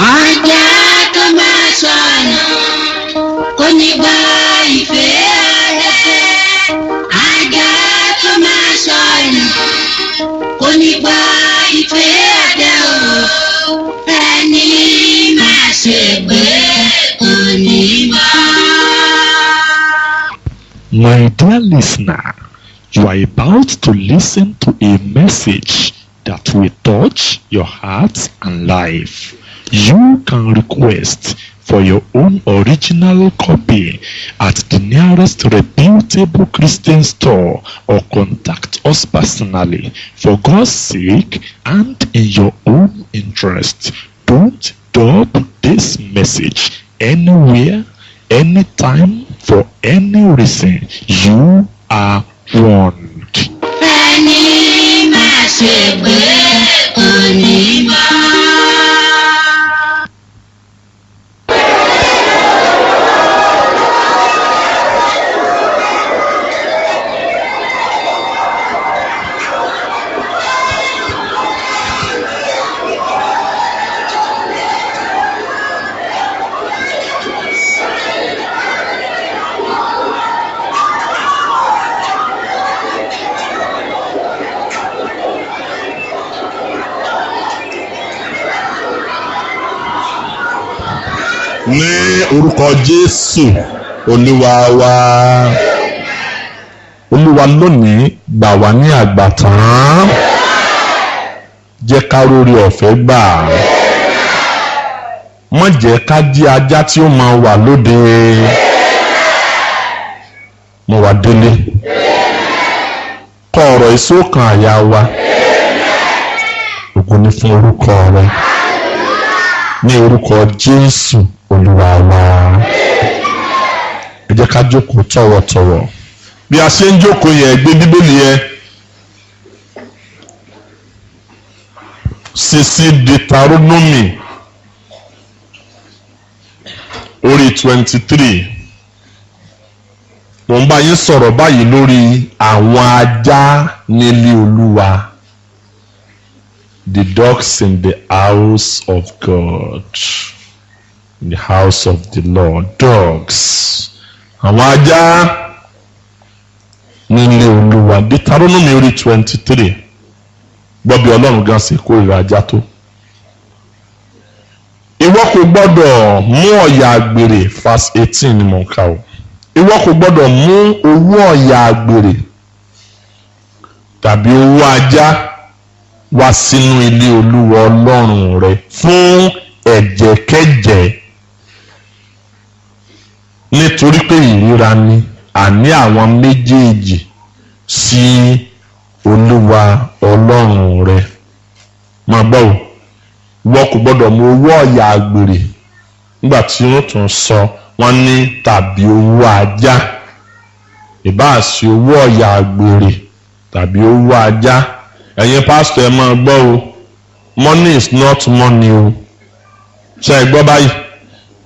Ajá tó máa sọnù kò ní gba ìfẹ́ rẹ̀. Ajá tó máa sọnù kò ní gba ìfẹ́ rẹ̀ o. Ẹni máa ṣègbé kò ní mọ̀. My dear listener, you are about to listen to a message that will touch your heart and life. You can request for your own original copy at the nearest reputable Christian store or contact us personally. For God's sake and in your own interest, don't drop this message anywhere, anytime, for any reason. You are warned. Ẹni máa ṣègbé kò ní mọ̀. Ní orúkọ Jésù Olúwa wa. Olúwa lónìí gbà wá ní àgbàtán. Jẹ́ ká rórí ọ̀fẹ́ gbà. Má jẹ́ ká jí ajá tí ó máa wà lóde. Mo wà délé. Kọ ọ̀rọ̀ ìsókàn àyà wa. Ògo ni fún orúkọ rẹ. Ní orúkọ Jésù Olúwa wa. Ẹ jẹ́ ká jókòó tọ̀wọ̀tọ̀wọ̀. Bí a ṣe ń jókòó yẹn, gbé Bíbélì yẹn sí Deuteronomy orí 23. Mo ń bá yín sọ̀rọ̀ báyìí lórí àwọn ajá nílé Olúwa. The dogs in the house of God. In the house of the Lord. Dogs. Àwọn ajá nílé Olúwa. Deuteronomy orí 23. Gbọ́ bí Ọlọ́run gan ṣe kórìíra ajá tó. Ìwọ kò gbọ́dọ̀ mú ọ̀yà àgbèrè, verse 18 ni mò ń kà o. Ìwọ kò gbọ́dọ̀ mú owó ọ̀yà àgbèrè tàbí owó ajá wá sínú ilé Olúwa Ọlọ́run rẹ fún ẹ̀jẹ̀kẹ́jẹ̀, nítorí pé ìríra ni àní àwọn méjèèjì sí Olúwa Ọlọ́run rẹ. Máa gbọ́ o, ìwọ kò gbọ́dọ̀ mú owó ọ̀yà àgbèrè. Nígbà tí wọ́n tún sọ, wọ́n ní tàbí owó ajá. Ìbáà sí owó ọ̀yà àgbèrè tàbí owó ajá. Ẹ̀yin pásítọ̀ ẹ máa gbọ́ o, money is not money o. Ṣé ẹ gbọ́ báyìí?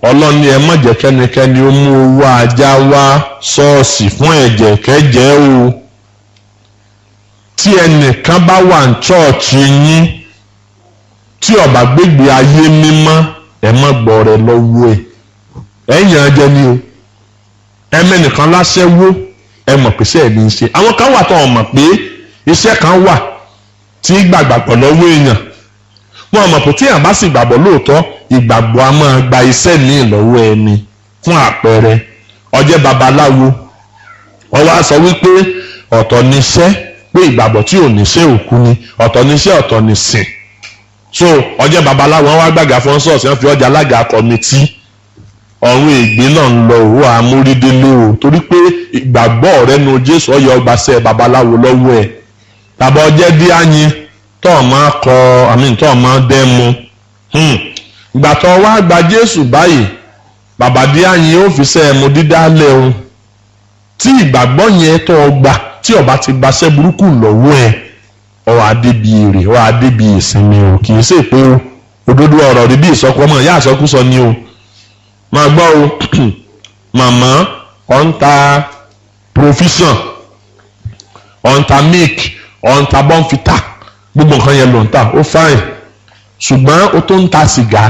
Ọlọ́run ní ẹ má jẹ́ kẹ́nikẹ́ni ó mú owó ajá wá ṣọ́ọ̀ṣì fún ẹ̀jẹ̀kẹ́jẹ̀ o. Tí ẹnìkan bá wà ní ṣọ́ọ̀ṣì yín tí ó bá gbégbé ayé mímọ́, ẹ má gbọ́ rẹ lọ́wọ́ ẹ̀. Ẹ̀yàn ajẹ́ ni o. Ẹmẹ́nìkan láṣẹ́wó, ẹ mọ̀ pé ṣe ẹ̀ ní í ṣe. Àwọn kan wà tó wọn mọ̀ pé iṣẹ́ kan wà tí gbàgbọ́ lọ́wọ́ èèyàn. Wọ́n mọ̀ pé tí èèyàn bá sì gbàgbọ́ lóòótọ́, ìgbàgbọ́ a máa gba iṣẹ́ míì lọ́wọ́ ẹni. Fún àpẹẹrẹ, ó jẹ́ babaláwo, ó wá sọ wípé ọ̀tọ̀ níṣẹ́, pé ìgbàgbọ́ tí ò níṣẹ́ òkú ni, ọ̀tọ̀ níṣẹ́ ọ̀tọ̀ nísìn. So ó jẹ́ babaláwo, wọ́n wá gbàgà fún ṣọ́ọ̀ṣì, wọ́n fi ọjà alága kọ́mítì. Ọ̀run ègbé náà ń lọ òwò àmúrídélé o, torí pé ìgbàgbọ́ rẹ nu Jésù ọyọ ọgbàṣẹ babaláwo lọ́wọ́ ẹ̀. Tàbí ó jẹ́ díáyín tó máa kọ tó máa dẹ́mu. Ìgbà tó wá gba Jésù báyìí, bàbá díáyín ó fi ṣe ẹmu dídá lẹ̀ o. Tí ìgbàgbọ́ yẹn tó gbà tí ó bá ti gbaṣẹ́ burúkú lọ́wọ́ ẹ̀, ó wá débi èrè, ó wá débi ìsinmi o. Kì í ṣe pé òdodo ọ̀rọ̀ rí bí ìsọkú ọmọ ìyá àsọkúsọ ni o. Máa gbọ́ o, màmá ọ̀ ń ta provision, ọ̀ ń ta milk, ọ̀ ń ta bọ́ǹfìtà, gbogbo nǹkan yẹn ló ń tà, ó fáìn. ṣùgbọ́n ó tó ń ta sìgá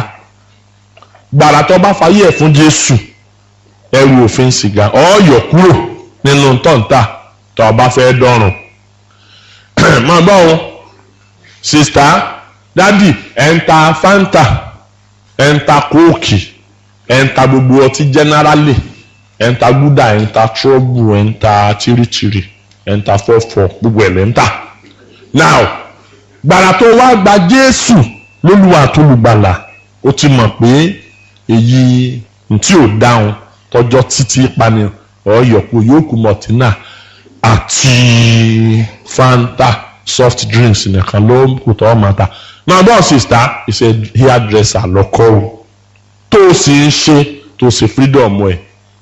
gbàrà tó bá fayé ẹ̀ fún Jésù ẹrù òfin sìgá ó yọ kúrò nínú tọ́ǹtà tó bá fẹ́ dọ́rùn. máa gbọ́ o sista dádì ẹ̀ ń ta Fanta ẹ̀ ń ta kóòkì ẹ̀ ń ta gbogbo ọtí jẹ́nẹ́rálì ẹ̀ ń ta gúdà ẹ̀ ń ta trọ́bù ẹ̀ ń ta tìrìtìrì ẹ̀ ń ta fọ́fọ́ gbogbo ẹ̀ lẹ́ ń tà. now gbàrà tó wá gba Jésù lólúwa àtolùgbàlà ó ti mọ̀ pé èyí tí ò dáhùn tọjọ́ títí pani ọ̀yọ̀pọ̀ yóò kú mọ̀tínà àti Fanta soft drinks nìkan ló kù tọ́ ọmọ ta. máa bọ́ sista ìṣe hairdresser lọ́kọ́ o tó o sì ń ṣe tó o sì freedom ẹ̀.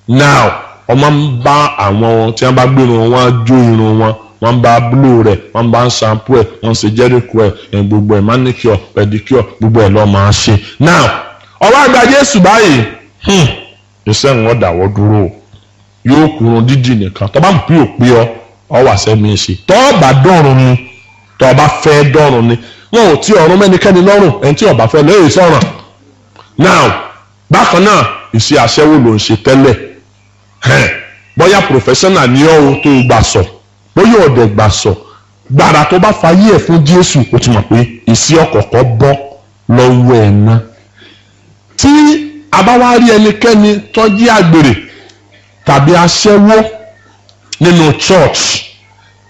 now ọmọ ń bá àwọn tí wọ́n bá gbérun wọn jó irun wọn wọ́n bá blow rẹ̀ wọ́n bá ń shampoo ẹ̀ wọ́n ṣe jericho ẹ̀ gbogbo ẹ̀ manicure pedicure gbogbo ẹ̀ lọ́ọ́ máa ṣe. now ọwọ́ àgbà Jésù báyìí iṣẹ́ wọn dàwọ́ dúró yóò kúrun dídì nìkan tọ́ bá ń pín òpin ọ wà sẹ́mi ṣe tọ́ bá dọ̀run ni tọ́ bá fẹ́ dọ̀run ni wọn ò tí ọ̀run mẹ́nikẹ́ni lọ́rùn ẹni tí ọba fẹ́ lóye sọ̀ràn. now bákan náà ìṣe àṣẹwó ló ń ṣe tẹ́lẹ̀ bóyá professional ni ọ́ tó gbà sọ bóyá ọ̀dẹ̀ gbà sọ gbàrà tó bá fayé ẹ̀ fún Jésù ó ti mọ̀ pé ìṣe ọ̀kọ̀ọ̀kọ̀ bọ́ lọ́wọ́ ẹ̀ náà. tí a bá wá rí ẹnikẹ́ni tó jí àgbèrè tàbí aṣẹ́wó nínú church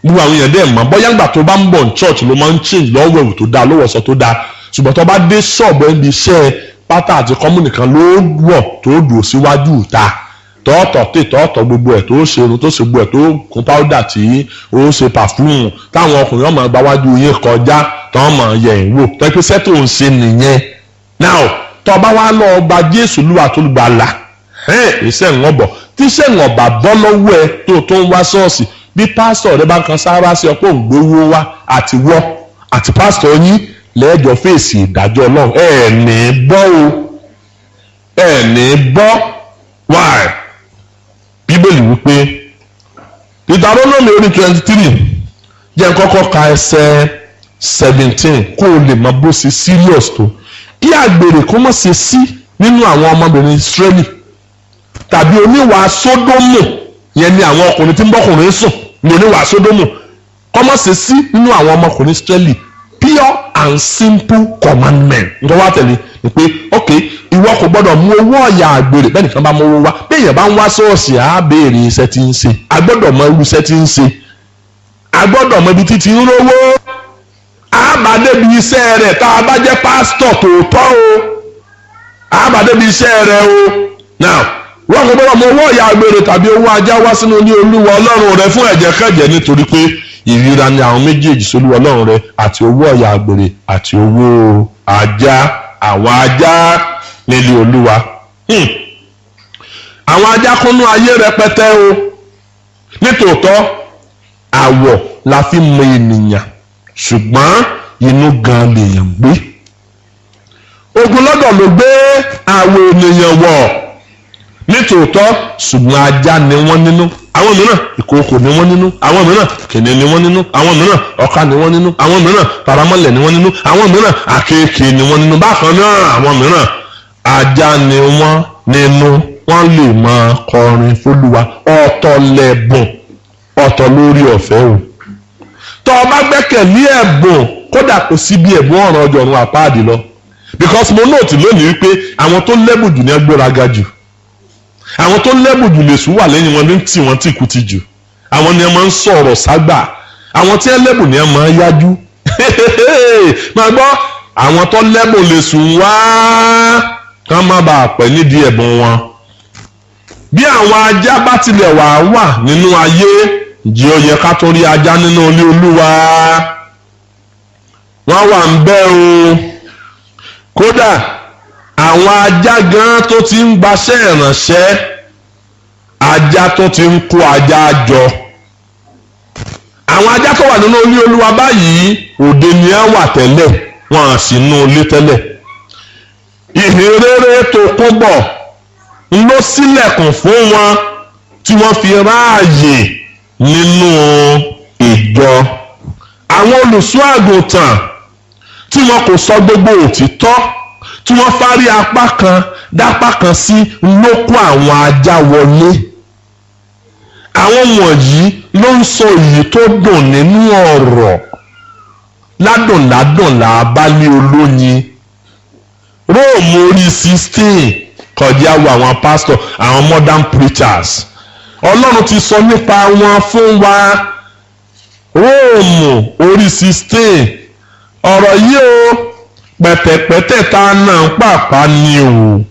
gbogbo àwọn èèyàn dẹ̀ mọ̀ bóyá ńgbà tó bá ń bọ̀ ní church ló máa ń change lọ́wọ́ ẹ̀wù tó dáa lọ́wọ́sọ tó dáa ṣùgbọ́n tó bá dé ṣọ́ọ̀bù ẹni iṣẹ́ pátá àti kọ́mú nìkan ló wọ̀ tó dùn síwájú ìta tọ́ọ̀tọ̀ gbogbo ẹ̀ tó ṣe irun tó ṣe gbogbo ẹ̀ tó kún powder tí ó ṣe perfume táwọn ọkùnrin ọmọ gbáwájú yín kọjá tó máa yẹ ìwò tẹ́pẹ́sẹ́ tó ń ṣe nìyẹn. now tó bá wá lọ gba Jésù lúwa tó gbàlà iṣẹ́ ń bọ̀ tí iṣẹ́ ń bá bọ́ lọ́wọ́ ẹ tó ń wá ṣọ́ọ̀ṣì bí pásítọ̀ rẹ bá kan sáárá sí ọ̀pọ̀ òǹgbówó wá àti wọ́ àti pásítọ̀ yín lẹ́ẹ̀jọ́ fèsì ìdájọ́ Ọlọ́run ẹ̀ ní bọ́ o ẹ̀ ní bọ́ why Bíbélì wípé Deuteronomy orí 23 jẹ́ kọ́kọ́ ka ẹsẹ̀ 17 kó o lè mọ bó ṣe serious tó kí àgbèrè kó má ṣe sí nínú àwọn ọmọbìnrin Ísírẹ́lì tàbí oníwà Sódómù yẹn ni àwọn ọkùnrin tí ń bọ́kùnrin sùn ní oníwà Sódómù kó má ṣe sí nínú àwọn ọmọkùnrin Ísírẹ́lì pure and simple commandment nítorí wá tẹ̀lé ni pé ok ìwọ kò gbọ́dọ̀ mú owó ọ̀yà àgbèrè bẹ́ẹ̀ nìkan bá mú owó wá bí èèyàn bá ń wá ṣọ́ọ̀ṣì á béèrè iṣẹ́ tí ń ṣe a gbọ́dọ̀ mọ irú iṣẹ́ tí ń ṣe a gbọ́dọ̀ mọ ibi tí ti ń rówó a bá débi iṣẹ́ rẹ̀ tá a bá jẹ́ pásítọ̀ tòótọ́ o a bá débi iṣẹ́ rẹ̀ o now wọ́n kò gbọ́dọ̀ mú owó ọ̀yà àgbèrè tàbí owó ajá wá sínú ilé Olúwa Ọlọ́run rẹ fún ẹ̀jẹ̀ kẹ́jẹ̀ nítorí pé ìríra ni àwọn méjèèjì sólúwa Ọlọ́run rẹ àti owó ọ̀yà àgbèrè àti owó ajá àwọn ajá nílé Olúwa. àwọn ajá kúnnú ayé rẹpẹtẹ o nítòótọ́ àwọ̀ la fi mọ ènìyàn ṣùgbọ́n inú gan lèèyàn gbé. ogunlọ́gọ̀ ló gbé àwọ̀ ènìyàn wọ̀ nítòótọ́ ṣùgbọ́n ajá ni wọ́n nínú àwọn mìíràn ìkookò ni wọ́n nínú àwọn mìíràn kìnìún ni wọ́n nínú àwọn mìíràn ọ̀ká ni wọ́n nínú àwọn mìíràn paramọ́lẹ̀ ni wọ́n nínú àwọn mìíràn àkekèé ni wọ́n nínú bákan náà àwọn mìíràn ajá ni wọ́n nínú wọ́n lè máa kọrin fÓlúwa ọ̀tọ̀ lẹ̀bùn ọ̀tọ̀ lórí ọ̀fẹ́ o tó o bá gbẹ́kẹ̀lé ẹ̀bùn kódà kò sí bí ẹ̀bùn ọ̀ràn ọjọ́ ọ̀run àpáàdì lọ because mo nóòtì lónìí wípé àwọn tó lẹ́bùn jù ní agbéraga jù àwọn tó lẹ́bùn jù lè sùn wà lẹ́yìn wọn ní tí wọ́n ti kú ti jù àwọn ni ẹ máa ń sọ̀rọ̀ ságbà àwọn tí ẹ lẹ́bùn ni ẹ máa ń yájú máa gbọ́ àwọn tó lẹ́bùn lè sùn wá ká má bàa pẹ́ nídìí ẹ̀bùn wọn bí àwọn ajá bá tilẹ̀ wà nínú ayé ǹjẹ́ ó yẹ ká tó rí ajá nínú ilé Olúwa wọ́n wà ń bẹ̀ o kódà àwọn ajá gan tó ti ń gbaṣẹ́ ìrànṣẹ́ ajá tó ti ń kó ajá jọ àwọn ajá tó wà nínú ilé Olúwa báyìí òde ni ẹ wà tẹ́lẹ̀ wọn à sí inú ilé tẹ́lẹ̀ ìhìn rere tó kún bọ̀ ń lọ sílẹ̀kùn fún wọn tí wọ́n fi ráàyè nínú ìjọ àwọn olùṣọ́ àgùntàn tí wọn kò sọ gbogbo òtítọ́, tí wọ́n fárí apá kan dápá kan sí ló kó àwọn ajá wọlé. Àwọn wọ̀nyí ló ń sọ èyí tó dùn nínú ọ̀rọ̀. Ládùnládùn là á bá lé olóyin. Róòmù orí 16 kọjá wo àwọn pastor, àwọn modern preachers. Ọlọ́run ti sọ nípa wọn fún wa. Róòmù orí 16 ọ̀rọ̀ yìí o pẹ̀tẹ̀pẹ̀tẹ̀ tá a náà ń pàpà ni o.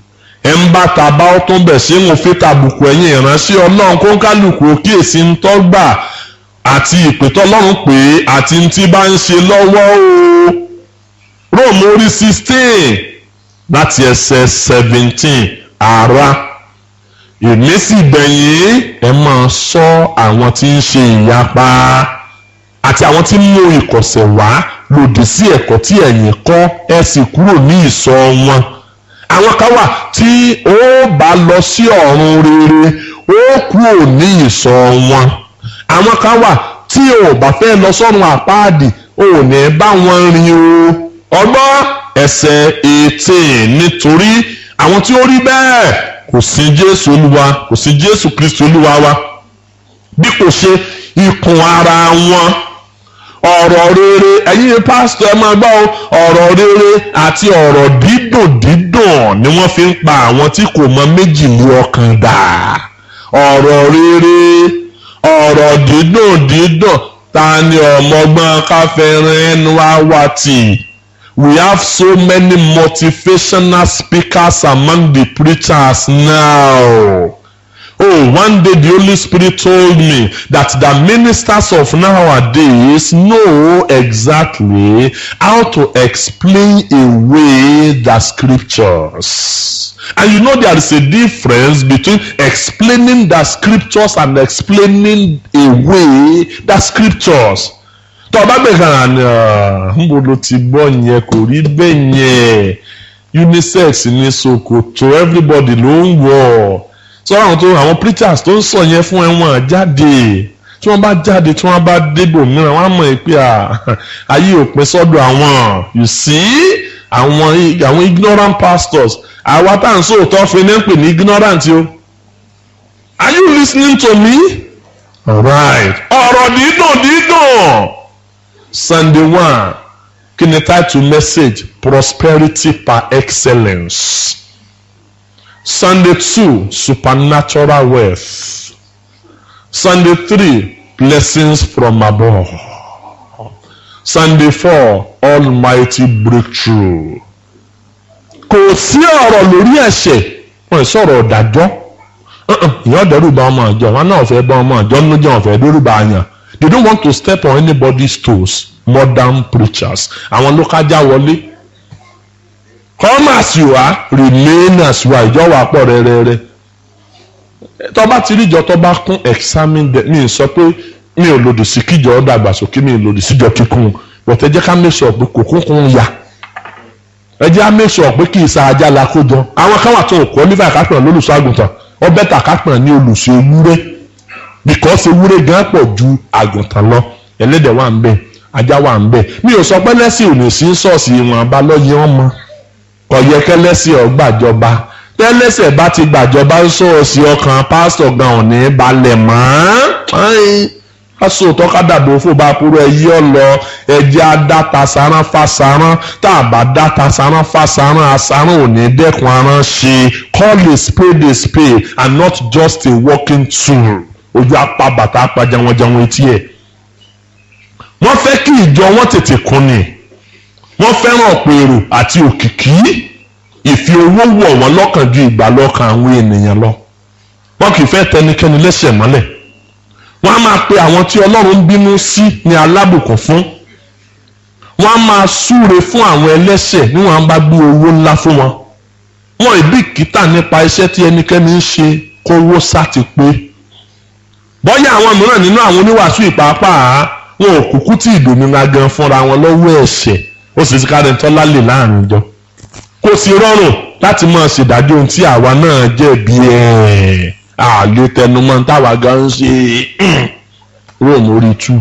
Ẹ̀ ń bá tàbá ó tún bẹ̀ ṣé wọn fi tàbùkù ẹ̀yìn ìránṣẹ́ Ọlọ́run kó kálukú kíyèsí ń tọ́gbà àti ìpè tọ́lọ́run pé àti ń tí bá ń ṣe lọ́wọ́ o. Róòmù orí 16 láti ẹsẹ̀ 17 ara. Èmi sì bẹ̀ yín ẹ máa ṣọ́ àwọn tí ń ṣe ìyapa àti àwọn tí ń mú ìkọ̀sẹ̀ wá lòdì sí ẹ̀kọ́ tí ẹ̀yin kọ́, ẹ sì kúrò ní ìsọ̀ wọn. Àwọn kan wà tí ó bá lọ sí ọ̀run rere ó kúrò ní ìsọ̀ wọn. Àwọn kan wà tí ò bá fẹ́ lọ sọ́run àpáàdì ò ní bá wọn rìn o. Ọgbọ́n ẹsẹ̀ 18 nítorí àwọn tí ó rí bẹ́ẹ̀ kò sí Jésù Olúwa, kò sí Jésù Kristi Olúwa wa, bí kò ṣe ikùn ara wọn. Ọ̀rọ̀ rere, ẹ̀yin pásítọ̀ ẹ máa gbọ́ o, ọ̀rọ̀ rere àti ọ̀rọ̀ dídùn dídùn ni wọ́n fi ń pa àwọn tí kò mọ méjìlé ọkàn dà. Ọ̀rọ̀ rere, ọ̀rọ̀ dídùn dídùn, ta ni ọmọgbọ́n káfẹ́ràn ẹnu wá wá tì? We have so many motivational speakers among the preachers now. Oh, one day the Holy Spirit told me that the ministers of nowadays know exactly how to explain away the scriptures. And you know there is a difference between explaining the scriptures and explaining away the scriptures. Tọ́ba bẹ̀rẹ̀ ní nbolo ti gbọ́ yẹn kò rí bẹ́ẹ̀ yẹn, unisex ní ṣòkòtò everybody ló ń wọ̀. Sọ àwọn preachers tó ń sọ yẹn fún ẹ̀wọ̀n jáde, tí wọ́n bá jáde tí wọ́n bá débò mìíràn wọ́n á mọ̀ pé ayé òpin sọ́dọ̀ àwọn. You see àwọn ignorant pastors, àwa tá à ń sòótọ́ fún ẹni pè ní ignorant o. Are you listening to me? Alright. Ọ̀rọ̀ dídùn. Sunday 1 kí ni title message? Prosperity par excellence. Sunday 2 supernatural wealth. Sunday 3 blessings from above. Sunday 4 almighty breakthrough. Kò sí ọ̀rọ̀ lórí ẹ̀ṣẹ̀, wọ́n sọ̀rọ̀ ọ̀dájọ́. Ìyá ọ̀dẹ́rù bá ọmọ àjọ, wọn náà fẹ́ bá ọmọ àjọ nínú jẹ́ ọ̀fẹ́ dẹ́rù bá yàn. They don't want to step on anybody's toes. Modern preachers. Àwọn ló kájá wọlé. Come as you are, remain as you are. Ìjọ wà pọ̀ rẹ́rẹ́rẹ́. Tó bá ti rí ìjọ tó bá kún examine them. Mi sọ pé mi ò lòdì sí kíjọ dàgbàsókè, mi ò lòdì síjọ kíkún. But ẹ jẹ́ ká make sure pé kò kúnkún ya. Ẹ jẹ́ ká make sure pé kì í sa ajá la kó jọ. Àwọn kan wà tó ń qualify kápẹ́ lólùṣọ́ àgùntàn. Ó bẹ́tà kápẹ́ ní olùṣọ́ ewúrẹ́. Because ewúrẹ́ gan pọ̀ ju àgùntàn lọ. Ẹlẹ́dẹ̀ wà ń bẹ̀, ajá wà ń bẹ̀. Mi ò sọ pé lẹ́sìn ò ní sí ṣọ́ọ̀ṣì ìwọ̀n abalọ́yẹ ọmọ. Kò yẹ kẹ́lẹ́sìn ọ̀ gbàjọba. Tẹ́lẹ́sẹ̀ bá ti gbàjọba ṣọ́ọ̀ṣì ọkàn pásítọ̀ gan ò ní balẹ̀ mọ́. Aṣọ tọ́kadàbò fò bá kúrò ẹyí ọ̀lọ́ ẹjẹ́ adáta saran fasaran tá a bá dáta saran fasaran asaran ò ní dẹ́kun aran ṣe. Call a spade and not just a walking tool. Ojú apá bàtà apá jẹun etí ẹ̀. Wọ́n fẹ́ kí ìjọ wọn tètè kún ni. Wọ́n fẹ́ràn ọ̀pọ̀ èrò àti òkìkí. Ìfi owó wọ̀ wọ́n lọ́kàn ju ìgbàlọ́kàn àwọn ènìyàn lọ. Wọ́n kì í fẹ́ tẹnikẹ́ni lẹ́sẹ̀ mọ́lẹ̀. Wọ́n á máa pe àwọn tí Ọlọ́run ń bínú sí ní alábùkún fún. Wọ́n á máa súre fún àwọn ẹlẹ́ṣẹ̀ níwọ̀n bá gbé owó ńlá fún wọn. Wọ́n ìbìkítà nípa iṣẹ́ tí ẹnikẹ́ni ń ṣe kówó sá ti pé. Bọ́yá àwọn mìíràn nínú àwọn oníwàásù ìpàápàá wọn ò kúkú tí ìdòmìnira gan fúnra wọn lọ́wọ́ ẹ̀ṣẹ̀. Ó sì ti kárí tọ́lá lè láàrin ìjọ. Kò sí rọrùn láti máa ṣèdájọ́ ohun tí àwa náà jẹ̀bi àlè tẹnumọ́ táwa gan ń ṣe. Róòmù orí 2.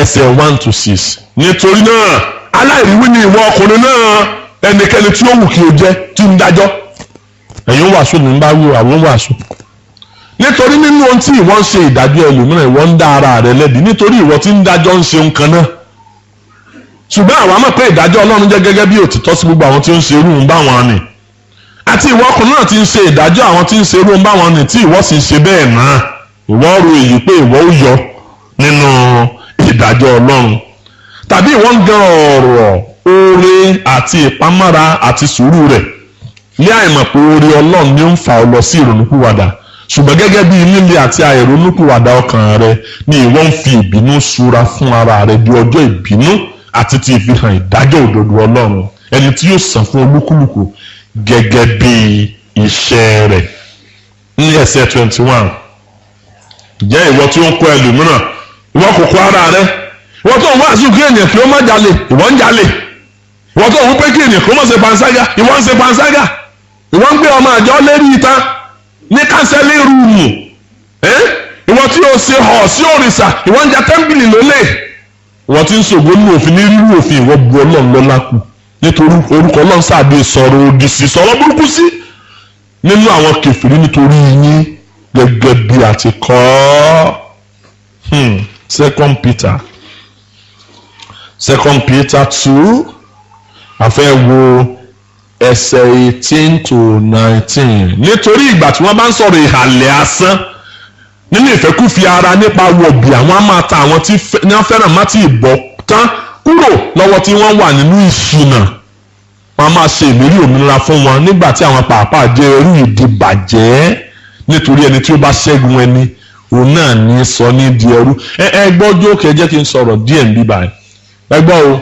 ẹsẹ̀ 1-6. nítorí náà aláìríwí ni ìwọ ọkùnrin náà, ẹnikẹ́ni tí ó wù kí o jẹ́ tí ń dájọ́. ẹ̀yin wàásù ní bá wí àwọn wàásù. nítorí nínú ohun tí ìwọ ń ṣe ìdájọ́ ẹlòmíràn, ìwọ ń dá ara rẹ lẹ́bi, nítorí ìwọ tí ń dájọ́ ń ṣe nǹkan náà. ṣùgbọ́n àwa mọ̀ pé ìdájọ́ Ọlọ́run jẹ́ gẹ́gẹ́ bí òtítọ́ sí gbogbo àwọn tí ó ń ṣe irú ń bá wọn nì. àti ìwọ ọkùnrin náà ti ń ṣe ìdájọ́ àwọn tí ń ṣe irú ń bá wọn nì, tí ìwọ sì ń ṣe bẹ́ẹ̀ náà. ìwọ rò èyí pé ìwọ ó yọ nínú ìdájọ́ Ọlọ́run, tàbí ìwọ ń gan ọ̀rọ̀ oore àti ìpamọ́ra àti sùúrù rẹ̀, ní àìmọ̀ pé oore Ọlọ́run ni ó ń fa ọ lọ sí ìrònúpìwàdà. ṣùgbọ́n gẹ́gẹ́ bí líle àti àìrònúpìwàdà ọkàn rẹ ni ìwọ ń fi ìbínú ṣúra fún ara rẹ di ọjọ́ ìbínú àti ti ìfihàn ìdájọ́ òdodo Ọlọ́run, ẹni tí yóò san fún olúkúlùkù gẹ́gẹ́ bí iṣẹ́ rẹ̀. ní ẹsẹ̀ 21, jẹ́ ìwọ tí ó ń kọ́ ẹlòmíràn, ìwọ kò kọ́ ara rẹ. ìwọ tó ń wáásù kí ènìyàn kí ó má jalè, ìwọ ń jalè. ìwọ tó ń wípé kí ènìyàn kí ó má ṣe panṣágà, ìwọ ń ṣe panṣágà. ìwọ ń gbé ọmọ àjọ lérí ìta ní kánsẹ́lì rúùmù. ìwọ tí ó ṣe hàn sí òrìṣà, ìwọ ń ja tẹ́ḿpìlì lólè. ìwọ tí ń ṣògo nínú òfin ní rírú òfin, ìwọ bu Ọlọ́run lọ́lá kù, nítorí orúkọ Ọlọ́run sáàbí sọ̀rọ̀ òdì sí, sọ̀rọ̀ burúkú sí nínú àwọn kèfèrí nítorí yín, gẹ́gẹ́ bí a ti kọ ọ́. 2 Peter 2, a fẹ́ wo ẹsẹ̀ 18-19. nítorí ìgbà tí wọ́n bá ń sọ̀rọ̀ ìhàlẹ̀ asán nínú ìfẹ́kúfẹ̀ẹ́ ara nípa wọ̀bì, àwọn á máa ta àwọn tí wọ́n fẹ́ràn má ti bọ́ tán kúrò lọ́wọ́ tí wọ́n wà nínú ìṣìnà. wọ́n á máa ṣe ìlérí òmìnira fún wọn nígbà tí àwọn pàápàá jẹ́ ẹrú ìdìbàjẹ́, nítorí ẹni tí ó bá ṣẹ́gun ẹni òun náà ní sọ ní di ẹrú. ẹ gbọ́ jókè, jẹ́ kí n sọ̀rọ̀ díẹ̀ ń bí báyìí. ẹ gbọ́ o,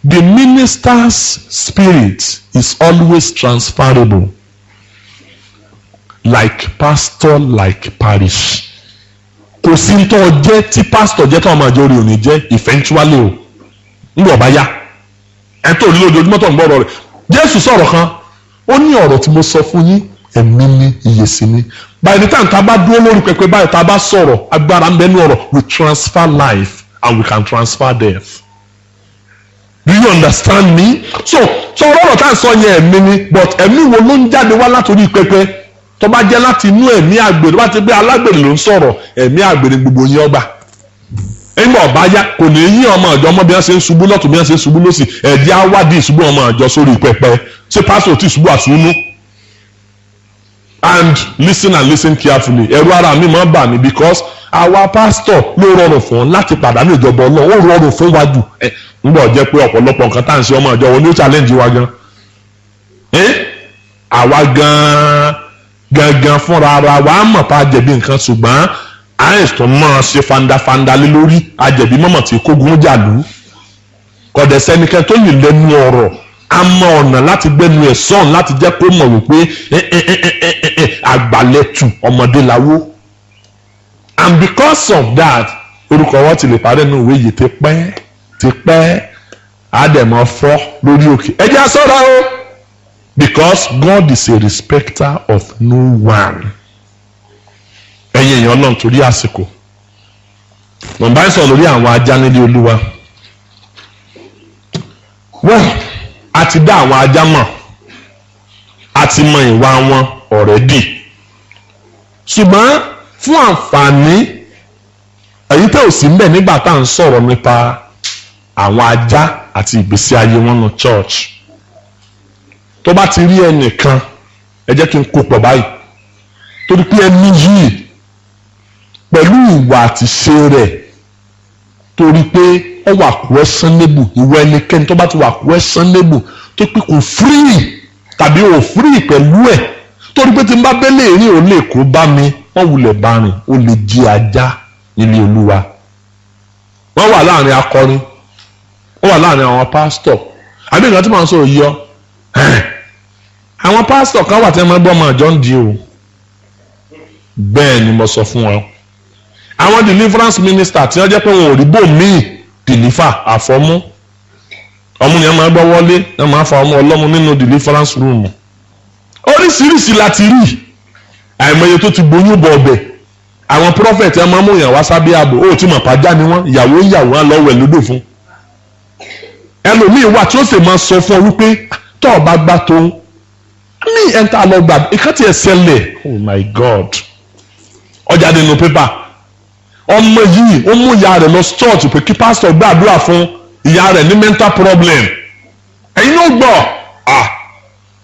the minister's spirit is always transferable, like pastor like parish. kò sí ń tọ́ jẹ́ tí pastor jẹ́ táwọn máa jẹ́ orí òní jẹ́ eventually o ń bọ̀ bá yá. ẹ tó ní ojoojúmọ́ tó ń gbọ́ ọ̀rọ̀ rẹ̀. Jésù sọ̀rọ̀ kan, ó ní ọ̀rọ̀ tí mo sọ fún yín ẹ̀mí ní iye sí ni. by the time tá a bá dúró lórí pẹpẹ báyìí, tá a bá sọ̀rọ̀, agbára ń bẹ ní ọ̀rọ̀. we transfer life and we can transfer death. do you understand me? so ọ̀rọ̀ tá à ń sọ yẹn ẹ̀mí ni, but ẹ̀mí wo ló ń jáde wá látòrí pẹpẹ? tó bá jẹ́ láti inú ẹ̀mí àgbèrè, bá ti gbé alágbèrè ló ń sọ̀rọ̀, ẹ̀mí àgbèrè gbogbo yín ọgbà. ẹ̀yìn ọba yá kò ní yí ọmọ àjọ ọmọ bí wọ́n ṣe ń ṣubú lọ́tún bí wọ́n ṣe ń ṣubú lọ́sì, ẹ̀dí awádìí ìṣubú ọmọ àjọ sórí pẹpẹ. ṣé pásítọ̀ tí ìṣubú àṣùnú? and listen carefully. ẹ̀rù ara mi máa ń bà mí, because àwa pásítọ̀ ló rọrùn fún láti pàdánù ìjọba Ọlọ́run, ó rọrùn fún wájú. nígbà jẹ́ pé ọ̀pọ̀lọpọ̀ nǹkan tá à ń ṣe ọmọ àjọ wọn ní ó challenge wa gan. àwa gangan fúnra ara wa mọ̀ pa àjẹbí nǹkan, ṣùgbọ́n àìsàn máa ṣe fandafanda lé lórí àjẹbí mọ̀mọ̀ tí kógun jàlú. kọ̀dẹ̀ sẹ́nikẹ́ni tó lè lẹ́nu ọ̀rọ̀, a mọ ọ̀nà láti gbẹ́nu ẹ̀ sọ̀n láti jẹ́ kó mọ̀ wípé àgbàlẹ̀tù ọmọdé lawó. and because of that, orúkọ wọn ti lè parẹ́ nínú ìwé yìí ti pẹ́ àdẹ̀mọ́ fọ́ lórí òkè. ẹ jẹ́ sọ́ra o, because God is a respecter of no one. ẹ̀yin èèyàn náà torí àsìkò mo bá ń sọ lórí àwọn ajá nílé Olúwa. well, a ti dá àwọn ajá mọ̀, a ti mọ ìwà wọn already. ṣùgbọ́n fún àǹfààní èyí tẹ́ ò sí ń bẹ̀ nígbà tá à ń sọ̀rọ̀ nípa àwọn ajá àti ìgbésí ayé wọn ní church, tó bá ti rí ẹnìkan, ẹ jẹ́ kí n kó pọ̀ báyìí, torí pé ẹni yìí pẹ̀lú ìwà àti ṣe rẹ̀, torí pé ó wà questionable. ìwọ ẹnikẹ́ni tó bá ti wà questionable, tó pé kò free tàbí ò free pẹ̀lú ẹ̀, torí pé tí n bá bẹ́lẹ̀ rí ò lè kó bá mi, wọ́n wulẹ̀ bá rìn, ó lè jí ajá nílé Olúwa. wọ́n wà láàrin akọrin, wọ́n wà láàrin àwọn pásítọ̀. àbí nǹkan tí màá sọ̀rọ̀ yìí ọ́, àwọn pásítọ̀ kan wà tí wọ́n máa gbọ́ ọmọ àjọ ń di o. bẹ́ẹ̀ ni mo sọ fún wọn. àwọn deliverance minister tí wọ́n jẹ́ pé wọn ò rí bò míì deliver àfọ́mú. ọmú ni wọ́n máa gbọ́ wọlé, wọ́n máa fa ọmọ ọlọ́mú nínú deliverance room. oríṣiríṣi láti rí, àìmọye tó ti gbóyún bọ̀ ọbẹ̀, àwọn prophet ẹ máa mú yàn wá sábẹ́ ààbò ó ti mọ̀ pàjá ni wọ́n ìyàwó á lọ wẹ̀ lódò fún ẹlòmíì wà tí ó sì máa sọ fún ọ wípé tó o bá gbá tó ní ẹ̀ńtà lọ gbà ìkàtí ẹ̀ ṣẹlẹ̀ oh my God ọjà nínú pépà ọmọ yìí ó mú ìyá rẹ̀ lọ church pé kí pásítọ̀ gbàdúrà fún ìyá rẹ̀ ní mental problem ẹ̀yin ló gbọ́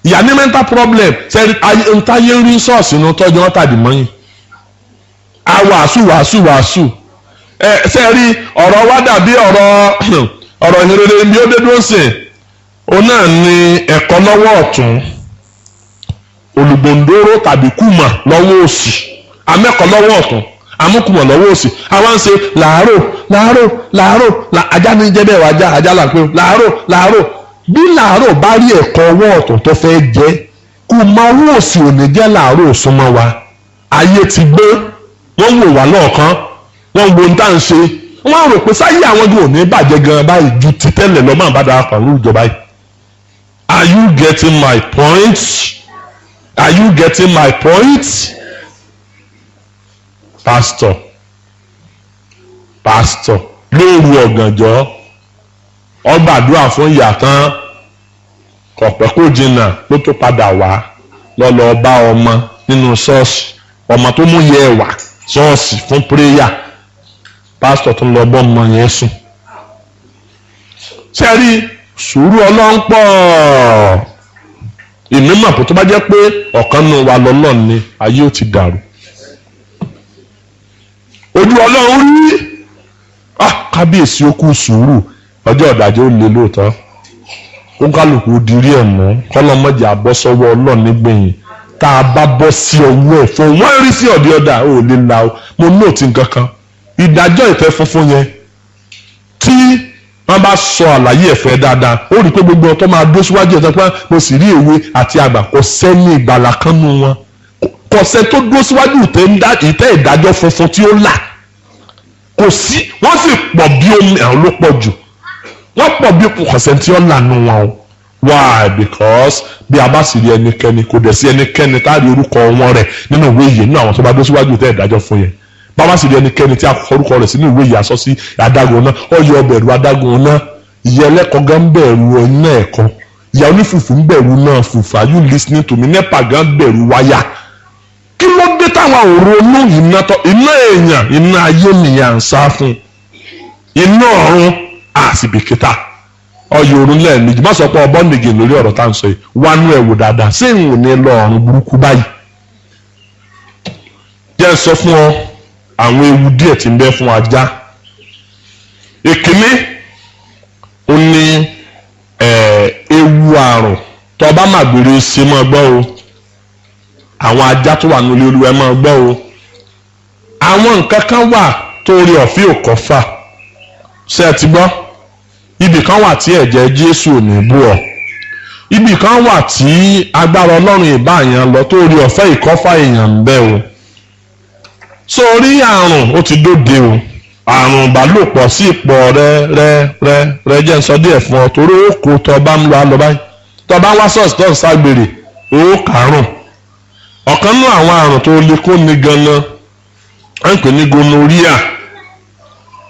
ìyá ní mental problem ṣe ntáyé ń rí ṣọ́ọ̀ṣì ní tọ́jú wọn tàbí mọ́yìn wàásù ṣe rí ọ̀rọ̀ wa dàbí ọ̀rọ̀ ìhìnrere bí ó dé dúró sí o náà ní ẹ̀kọ́ lọ́wọ́ ọ̀tún olùgbòǹdóró tàbí kùmà lọ́wọ́ òsì amẹ́kọ̀ọ́ lọ́wọ́ ọ̀tún amúkùmọ̀ lọ́wọ́ òsì àwọn ń ṣe làárò ajá ní jẹ́ bẹ́ẹ̀ wá ajá là ń pè làárò bí làárò bá rí ẹ̀kọ́ ọwọ́ ọ̀tún tó fẹ́ jẹ́ kùmọ̀ ọwọ́ òsì ò ní jẹ́ làárò súnmọ́ wa ayé ti gbé wọ́n wò wá lọ́ọ̀kan wọ́n wo ní tá à ń ṣe wọ́n rò pé sáyé àwọn gan ò ní bàjẹ́ gan báyìí ju ti tẹ́lẹ̀ lọ́ máa bá dára pàrọ̀ ìjọba yìí. Are you getting my point? Are you getting my point? Pastor lóru ọ̀gànjọ́ ó gbàdúrà fún ìyá tán kọ̀pẹ́ kò jìnnà ló tó padà wá lọ́lọ́ bá ọmọ nínú ṣọ́ọ̀ṣì ọmọ tó mú yẹ wá ṣọ́ọ̀ṣì fún prayer pásítọ̀ tó ń lọ bọ́ ọmọ yẹn sùn. sẹ́rí sùúrù ọlọ́run pọ̀ ìmímọ̀ pé tó bá jẹ́ pé ọ̀kan nù wa lọ́lọ́run ni ayé ò ti dàrú. ojú ọlọ́run rí kábíyèsí ó kú sùúrù ọjọ́ ọ̀dàjọ́ ó lè lóòótọ́ ó kálukú dirí ẹ̀ mọ́ kọ́lọ́mọ́jà abọ́ sọ́wọ́ ọlọ́run nígbẹ̀yìn tá a bá bọ́ sí ọwọ́ ẹ̀ fún wọ́n rí sí ọ̀dí ọ̀dà ó lè la o mo nóòtì nǹkan kan ìdájọ́ ìfẹ́ funfun yẹn tí wọ́n bá sọ àlàyé ẹ̀fẹ́ dáadáa ó rí i pé gbogbo ọ̀tọ́ máa dó síwájú ẹ̀sán pé mo sì rí èwe àti àgbà kò sẹ́ni ìgbàlà kan nù wọn kò sẹ́ tó dó síwájú ìtẹ́ ìdájọ́ funfun tí ó là kò sí wọ́n sì pọ̀ bí omi àwọn ló pọ̀ jù wọ́n pọ̀ bí kò sẹ́ tí ó là nù wọn o why because bí a bá sì rí ẹnikẹ́ni kò dẹ̀ sí ẹnikẹ́ni tá a rí orúkọ wọn rẹ̀ nínú ìwé ìyè nínú àwọn tó bá dó síwájú ìtẹ́ ìdájọ́ fún yẹn bàbá sì rí ẹnikẹ́ni tí a kọ orúkọ rẹ̀ sínú ìwé ìyè aṣọ sí adágún náà ó yọ ọbẹ̀rù adágún náà ìyá ẹlẹ́kọ̀ọ́ gan bẹ̀rù iná ẹ̀kọ́ ìyá onífùfù ń bẹ̀rù náà fùfù are you listening to me nepa gan bẹ̀rù wáyà kí ló dé táwọn òronú iná èèyàn iná ayé nìyà ń sá fún iná ọ̀run àsìbìkítà ọyọ òrùn lẹ́ẹ̀mejì má sọ pé ọbọ̀ nìgè lórí ọ̀rọ̀ tá à ń sọ yìí wánú ẹ̀wò dáadáa sí ìwò ní lọ ọ̀run burúkú báyìí jẹ́ sọ fún ọ àwọn ewu díẹ̀ tí ń bẹ fún ajá èkíní ó ní ewu àrùn tó bá má gbèrè ṣe máa gbọ́ o àwọn ajá tó wà nílé olúwa máa gbọ́ o àwọn nǹkan kan wà tó rí ọ̀fíì òkọ́ fà ṣé ẹ ti gbọ́ ibì kan wà tí ẹ̀jẹ̀ Jésù ò ní bú ọ ibì kan wà tí agbára Ọlọ́run ìbáyàn lọ tó rí ọ̀fẹ́ ìkọ́fà èèyàn ń bẹ o sórí àrùn ó ti dóde o àrùn ìbálòpọ̀ sí ipò rẹ jẹ́ ń sọ díẹ̀ fún ọ torí ó kó tọ́ bá ń lọ àlọ́ báyìí tọ́ bá ń wá sọ́ọ̀sì tó ń ságbèrè ó kàrùn ọ̀kan nínú àwọn àrùn tó lè kó ní ganan à ń pè ní gonorrhea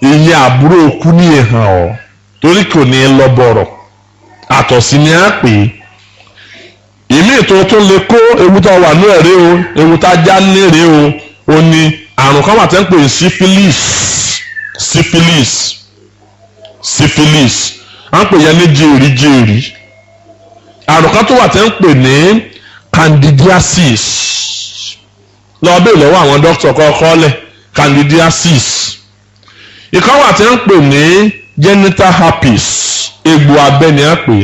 ìyẹn àbúrò kú ní ìhàn ọ́ torí kò ní lọ bọ̀rọ̀ àtọ̀sí ni a pè é ìmí ètò tó lè kó ewu tó wà ní ẹ̀rẹ́ o ewu tá já ní ẹ̀rẹ́ o ó ní àrùn kan wà tẹ́ ń pè ní syphilis à ń pè yẹn ní jèrè àrùn kan tó wà tẹ́ ń pè ní candidiasis lọ́ọ́ bèèrè lọ́wọ́ àwọn dókítà kọ́kọ́ lẹ̀ candidiasis ìkan wà tẹ́ ń pè ní genital herpes egbò abẹ́ ni a pè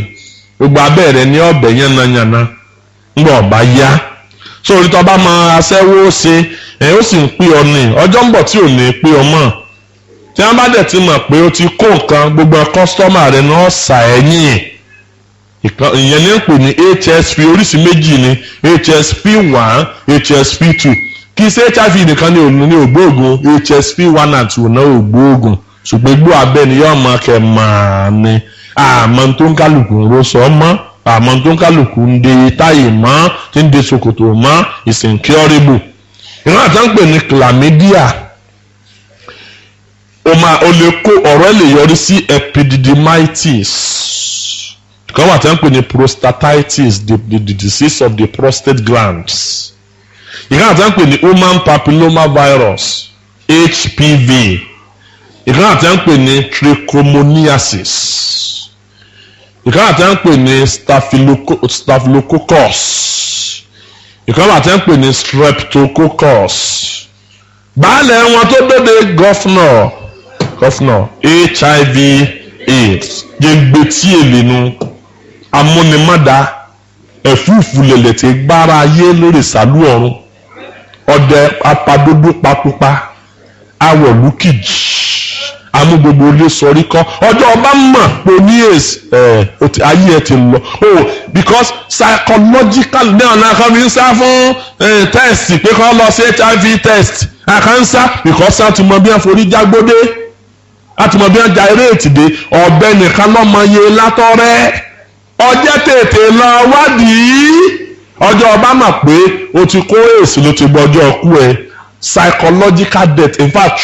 egbò abẹ́ rẹ̀ ní ọ̀bẹ yánnayànna ńgbà ọ̀bá yá sórí tó bá máa aṣẹ́wó ṣe ó sì ń pè ọ ní ọjọ́ ń bọ̀ tí ò ní pé ọ mọ̀ tí wọ́n bá dẹ̀ ti mọ̀ pé ó ti kó nǹkan gbogbo kọ́sítọ́mà rẹ̀ náà ṣà ẹ̀yìn ìyẹn ní ń pè ní HSP oríṣi méjì ni HSP 1 HSP 2 kì í ṣe HIV nìkan ní ògbóògùn HSP 1 and 2 náà ògbóògùn ṣùgbọ́n igbó abẹ́ ni yóò máa kẹ́ máa ní àmọ́ tó ń kálukú ń rọ́ṣọ́ mọ́ àmọ́ tó ń kálukú ń de táyì mọ́ tí ń de ṣòkòtò mọ́ is incurable ìran àti à ń pè ní chlamydia o lè kó ọ̀rọ̀ ẹ̀ lè yọrí sí epididymitis kan wà tí à ń pè ní prostatitis the disease of the prostate glands ìran àti à ń pè ní human papilloma virus HPV ìkan àti à ń pè ní trichomoniasis ìkan àti à ń pè ní staphylococcus ìkan àti à ń pè ní streptococcus baálẹ̀ wọn tó dóde gọ́fúnọ̀ HIV AIDS jẹ́gbẹ́ tí èlénu amúnimọ́dá ẹ̀fúùfù lẹ̀lẹ̀ tí gbára ayé lórí ìsàlú ọ̀run ọdẹ apadódó papupa awọ̀lú kìjì amú gbogbo ilé sọrí kọ́ ọjọ́ ọba mọ̀ pé ní ayé ẹ ti lọ because psychological náà náà kan fi ń sá fún test pé kọ́ lọ sí HIV test àkànṣá because a ti mọ bí wọ́n forí jágbódé a ti mọ bí wọ́n ja eré ètìdé ọ̀bẹ nìkan lọ́mọ yẹ látọ́rẹ́ ọjọ́ tètè lọ wádìí ọjọ́ ọba mọ̀ pé o ti kó èsì ló ti gbọ́ ọjọ́ ọkú ẹ. Psychological death, in fact,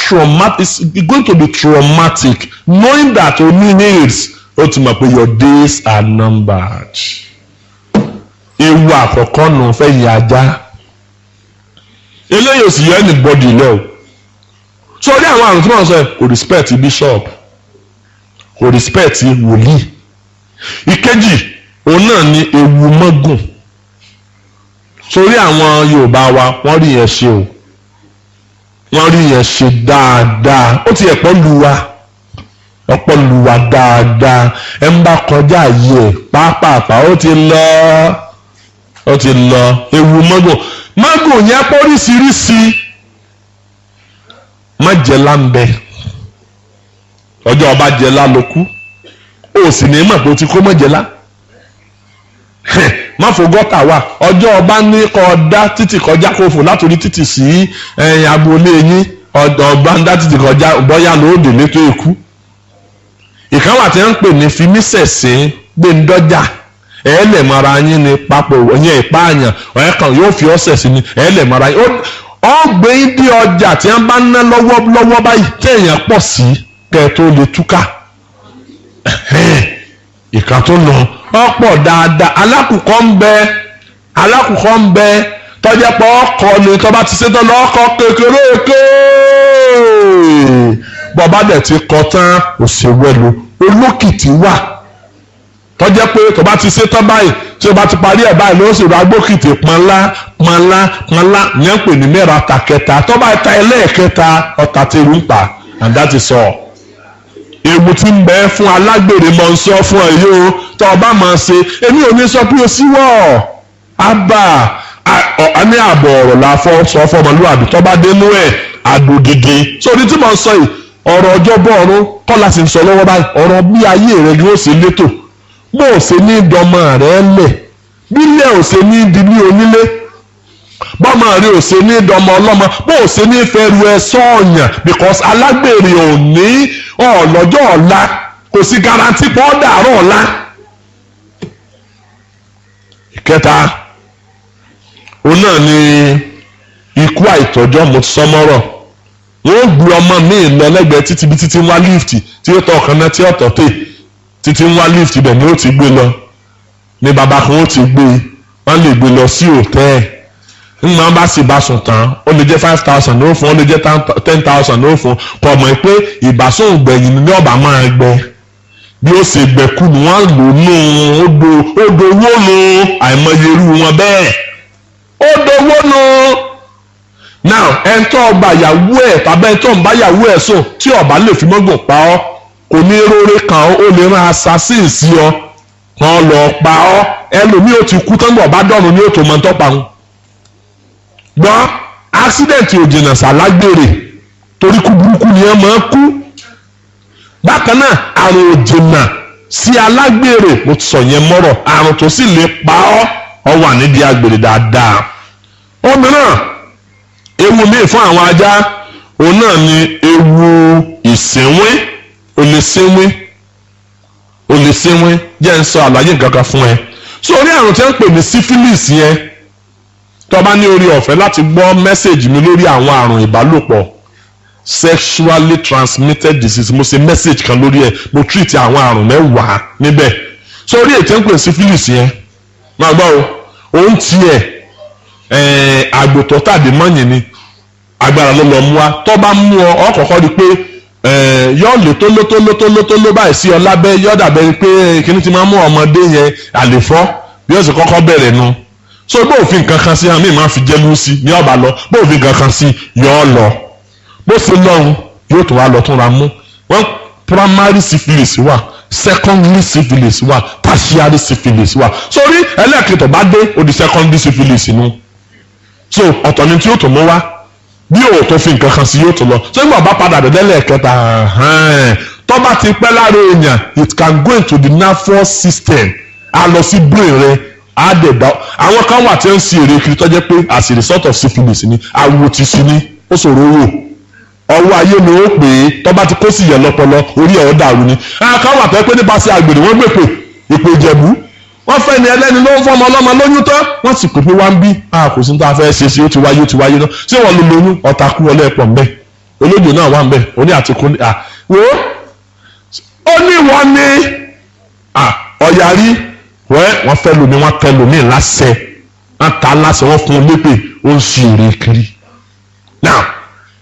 it's going to be traumatic, knowing that only needs ultimately your days are numbered. Ewu àkọ́kọ́ nù fẹ́ yí ajá. Eléyìí ò sì yọ anybody lọ. Sọ́rí àwọn àrùn tí wọ́n sọ kò respect bishop, kò respect wòlíì. Ìkejì, òun náà ni ewu mọ́gùn. Sọ́rí àwọn Yorùbá wa wọ́n rí yẹn ṣe o. Wọ́n rí yẹn ṣe dáadáa ó ti ẹ̀pọ̀ lu wa dáadáa ẹ̀ ń bá kọjá yìí ẹ̀ pápápá ó ti lọ ewu mọ́gùn yẹn póríṣiríṣi májèlá ń bẹ ọjọ́ ọba jẹlá ló kú ó sì ní mọ̀ pé ó ti kó mọ́jẹlá má fò gọ́tà wà ọjọ́ ọba ní kọ́ dá títì kọjá kó fò látòrí títì sí agboolé yín ọba ń dá títì kọjá bọ́yá lóòdì létò ikú ìkan wà tí wọ́n ń pè ní fimisẹ̀sìn gbẹ̀ndọ́jà ẹ̀ẹ́lẹ̀mọ́ra yín ní papọ̀ yẹn ìpáàyàn ọ̀ẹ́kan yóò fi ọ̀sẹ̀ sí ni ẹ̀ẹ́lẹ̀mọ́ra yín ó gbé bí ọjà tí wọ́n bá ń ná lọ́wọ́ báyìí téèyàn pọ̀ sí kẹ́ tó lè túká ìka tó lọ ọ̀pọ̀ dáadáa alákùkọ ń bẹ tọ́jẹ́ pọ̀ ọkọ̀ ni tọ́ba ti ṣetán lọ́kọ̀ kékeré bọ́ba dẹ̀ ti kọ tán òṣèwẹ́lu olókìtì wà tọ́jẹ́ pé tọ́ba ti ṣetán báyìí tí o bá ti parí ẹ̀ báyìí ló ń ṣèlú agbókìtì pọnlá ní ẹ̀ pè ní mẹ́ra ta kẹta tọ́ba ta ẹlẹ́ẹ̀kẹta ọ̀tà tẹ̀rù ń pa and that is all. Ewu tí ń bẹ fún alágbèrè mọ̀ ń sọ fún ẹ yóò tó ọba máa ṣe èmi ò ní sọ pé o síwọ́ àbá ní ààbọ̀ ọ̀rọ̀ la sọ fọmọlúwàbí tó bá dénú ẹ̀ àdògègè sórí tí mo ń sọ yìí ọ̀rọ̀ ọjọ́ bọ̀ ọ̀run kọ́lá sì ń sọ lọ́wọ́ báyìí ọ̀rọ̀ bí ayé rẹ̀ yóò ṣe létò bó o ṣe ní dọmọ rẹ̀ lẹ̀ bílẹ̀ ò ṣe ní ìdílé onílé bọ́mọ rẹ̀ ò ṣe ní dọmọ ọlọ́mọ bó o ṣe ní fẹ́ru ẹ sọ́ọ̀yàn because alágbèrè ò ní ọlọ́jọ́ ọ̀la kò sí garanti pọ́ dàrọ́ ọ̀la. ìkẹta òun náà ni ikú àìtọ́jọ́ mo ti sọ mọ́rọ̀ wọ́n gbé ọmọ mi lọ lẹ́gbẹ̀ẹ́ títí bí títí ń wá lift tí ó tọ̀ ọ̀kan náà tí ọ̀tọ̀ tè títí ń wá lift ibẹ̀ ni ó ti gbé lọ ní bàbá kan ó ti gbé wọ́n lè gbé lọ sí hòtẹ́ẹ̀ nígbà bá sì bá sùn tán ó lè jẹ́ 5,000 ló fún ó lè jẹ́ 10,000 ló fún kò mọ̀ pé ìbásùn gbẹ̀yìn ní ọ̀bà máa gbẹ bí ó ṣe gbẹ̀kú ni wọ́n lò nù odò owó nù àìmọye irú wọn bẹ́ẹ̀ odò owó nù. now ẹ̀ńtọ́ ọgbà ìyàwó ẹ̀ tàbí ẹ̀ńtọ́ ń bá ìyàwó ẹ̀ sùn tí ọ̀bà lè fi mọ́gùn pa ọ́ kò ní róore kan ó lè rán assassin sí ọ kan lọ pa ọ́ ẹlòmíì ó ti kú tán bọ̀ bá dọ̀rùn ní òtò mọ́tọ́ pa wọn. gbọ́n accident ò jìnnà sálágbèrè torí kú burúkú ni ẹ máa kú bákan náà àrùn ò jìnnà sí alágbèrè mo ti sọ yẹn mọ́rọ̀ àrùn tó sì lè pa ọ́ wà nídìí àgbèrè dáadáa. òmíràn ewu míì fún àwọn ajá òun náà ni ewu ìsínwín o lè sínwín jẹ́ ń sọ àlàyé nǹkan kan fún ẹ sórí àrùn tí wọ́n ń pè ní syphilis yẹn tó bá ní orí ọ̀fẹ́ láti gbọ́ mẹ́sẹ̀gì mi lórí àwọn àrùn ìbálòpọ̀ sexually transmitted disease, mo ṣe mẹ́sẹ̀gì kan lórí ẹ̀, mo treat àwọn àrùn 10 níbẹ̀. Sórí ètò ń pè syphilis yẹn máa gbọ́ o, òun tiẹ̀ àgbòtọ́ tàbí mọ́yìn ni agbára ló lọ mú wa. Tó bá mú ọ kọ́kọ́ rí pé yọ lè tó báyìí sí ọ lábẹ́, yọ dàbẹ́ pé kíní ti máa mú ọmọdé yẹn àlèfọ́ bí ó sì kọ́kọ́ bẹ̀rẹ̀ nu. So bó òfin kankan sí àmì máa fi jẹ́lú sí ní ọba lọ, bó òfin kankan sí yọ ọ lọ, bó ṣe lọ́run yóò tún wá lọ tún ra mú. Wọ́n primary syphilis wà, secondary syphilis wà, tertiary syphilis wà. Sórí ẹlẹ́ẹ̀kẹtọ̀ bá dé ó di secondary syphilis nu. So ọ̀tọ̀ ni tí yóò tún mú wá bí o tó fi nǹkan kan sí yóò tó lọ. So nígbà bá padà dẹ́dẹ́lẹ̀ kẹta tó bá ti pẹ́ lára èèyàn, it can go into the nervous system, a lọ sí brain rẹ, á dẹ̀ dá. Àwọn kan wà tí ń ṣe èrè kiri tó jẹ́ pé as a result of syphilis ni awo ti sí ni ó ṣòro wò, ọwọ́ ayé ni ó pè é, tó bá ti kó sì yẹ lọ́pọlọ orí ẹ̀ ó dàrú ni. Àwọn kan wà tó jẹ́ pé nípasẹ̀ àgbèrè wọ́n gbèpè ìpè ìjẹ̀bú, wọ́n fẹ́ ni ẹlẹ́ni ló ń fọmọ ọlọ́mọ lóyún tán, wọ́n sì pè pé wá ń bí kò sí ní tó a fẹ́ ṣe sí, ó ti wáyé náà. Ṣé wọ́n lo lóyún ọ̀tá kú wọlé ẹ̀pọ̀ ń bẹ́, olódò náà wà ń bẹ́, oní àti kú wo ó ní wọ́n ní ọ̀yàrí wọ́n fẹ́ lómi, wọ́n tẹ lómi láṣẹ, wọ́n ta láṣẹ, wọ́n fún un lépè, ó ń ṣe èrè kiri. Now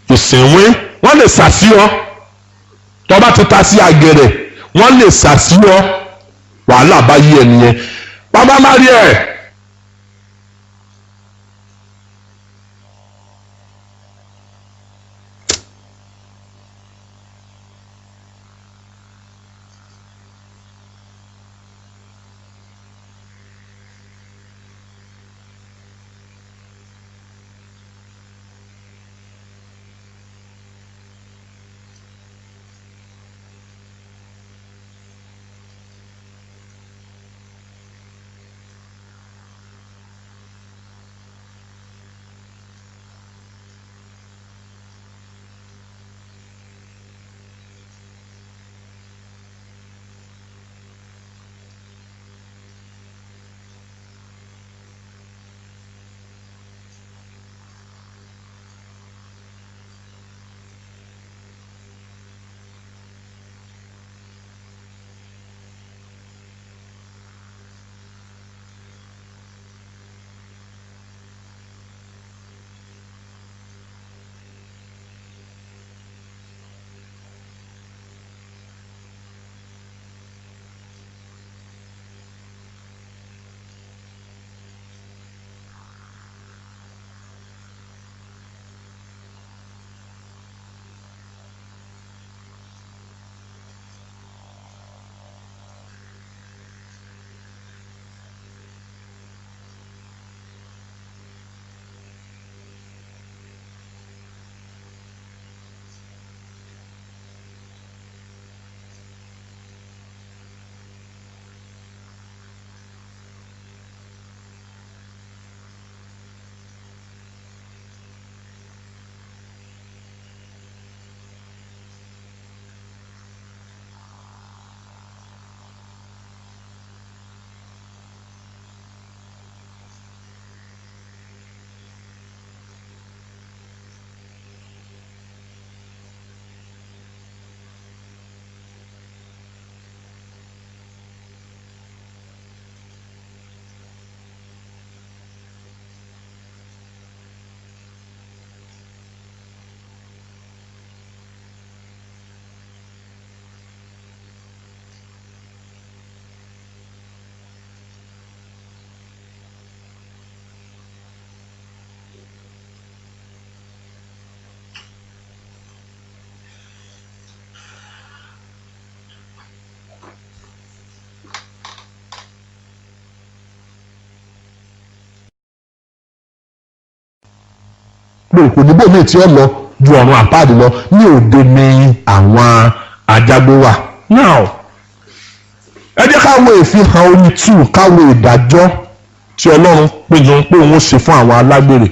ìsìnwé wọ́n lè ṣàṣì ọ, tó bá ti ta sí àgẹ̀rẹ̀ wọ́n lè ṣàṣì ọ, wàhálà bá yí ẹnìyẹn. Bàbá má rí ẹ pé kò ní bòmíì tí ó lọ ju ọ̀run àpáàdì lọ, ní òde ní àwọn ajágbó wà. Now ẹ jẹ́ ká wo ìfihàn orí 2, ká wo ìdájọ́ tí Ọlọ́run pinnu pé òun ó ṣe fún àwọn alágbèrè.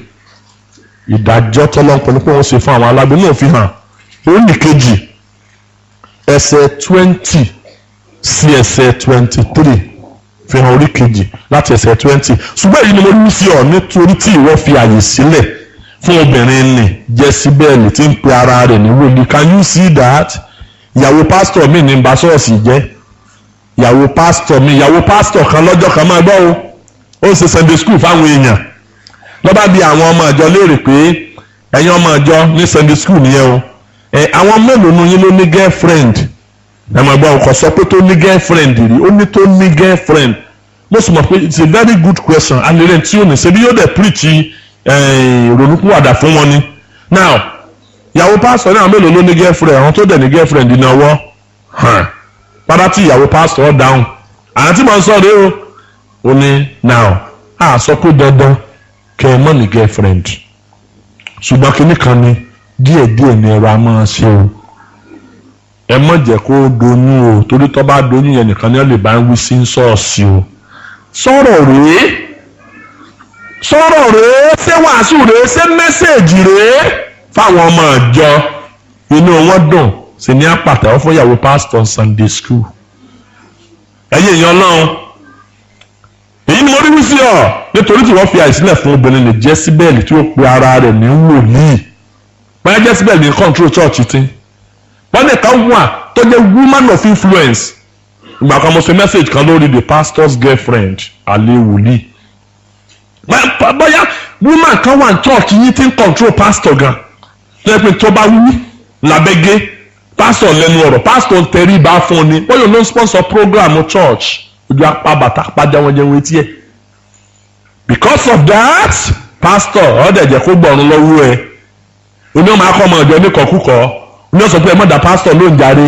Ìdájọ́ tí Ọlọ́run pinnu pé òun ó ṣe fún àwọn alágbèrè náà fi hàn orí kejì ẹsẹ̀ 20 sí ẹsẹ̀ 23. fi hàn orí kejì láti ẹsẹ̀ 20. ṣùgbọ́n èyí ni mo ní sí ọ nítorí tí ìwọ fi àyè sílẹ̀ fún obìnrin nì Jésíbẹ́lì tí ń pe ara rẹ̀ ní wòlíì. Can you see that? ìyàwó pásítọ̀ mi ní bá ṣọ́ọ̀ṣì jẹ́. ìyàwó pásítọ̀ kan lọ́jọ́ kan máa gbọ́ o ó ṣe Sunday school fáwọn èèyàn lọ́ba bí àwọn ọmọ ìjọ léèrè pé ẹ̀yin ọmọ ìjọ ní Sunday school nìyẹn o àwọn mélòó nu yín ló ní girlfriend ẹ máa gbọ́ ọkọ̀ sọ pé tó ní girlfriend rí ó ní tó ní girlfriend mo sì mọ̀ pé it's a very good question alẹ́rẹ́ tí ó ní ṣe bí yóò dẹ̀ preach ìrònúpìwàdà fún wọn ni. now ìyàwó pásítọ̀ náà mélòó ló ní girlfriend àwọn tó dẹ̀ ní girlfriend ní ọwọ́ padà tí ìyàwó pásítọ̀ dáhùn àwọn tí mo ń sọ rèé o ó ní now a sọ pé dandan kẹ́ ẹ mọ̀ ní girlfriend ṣùgbọ́n kinní kan ni díẹ̀díẹ̀ ni ẹ̀rọ a máa ṣe o ẹ má jẹ́ kó doyún o torí tó bá doyún yẹn nìkan ni ó lè bá ń wí sí ṣọ́ọ̀ṣì o sọ̀rọ̀ rèé ṣé wàásù rèé ṣé mẹ́sẹ̀gì rèé fáwọn ọmọ ìjọ inú wọn dùn sí ní àpàtàwọ́ fún ìyàwó pásítọ̀ Sunday school ẹ̀yin èèyàn náà èyí ni mo rí wí sí ọ nítorí tí wọ́n fi àìsílẹ̀ fún obìnrin ní Jésíbẹ́lì tí ó pe ara rẹ̀ ní wòlíì báyọ̀ Jésíbẹ́lì ní control church tí wọ́n nìkan wà tó jẹ́ woman of influence ìgbà kan mo ṣe message kan lórí the pastor's girlfriend alẹ́ wòlíì bóyá woman kan wà ní church yìí tí ń control pastor gan lẹ́pẹ́ tó bá wí làbẹ́gẹ́ pastor lẹ́nu ọ̀rọ̀ pastor ń tẹrí bá fún ni bóyá ló ń sponsor program church ojú apá bàtà pàjá wọn jẹun etí ẹ̀ because of that pastor ọ̀dẹ̀jẹ̀ kó gbọ̀run lọ́wọ́ ẹ̀ oní ọmọ akọ́mọ ọ̀jọ́ oníkọ̀ọ́kúkọ̀ọ́ ní ọ̀sán pé ẹ mọ̀dà pásítọ̀ ló ń jàre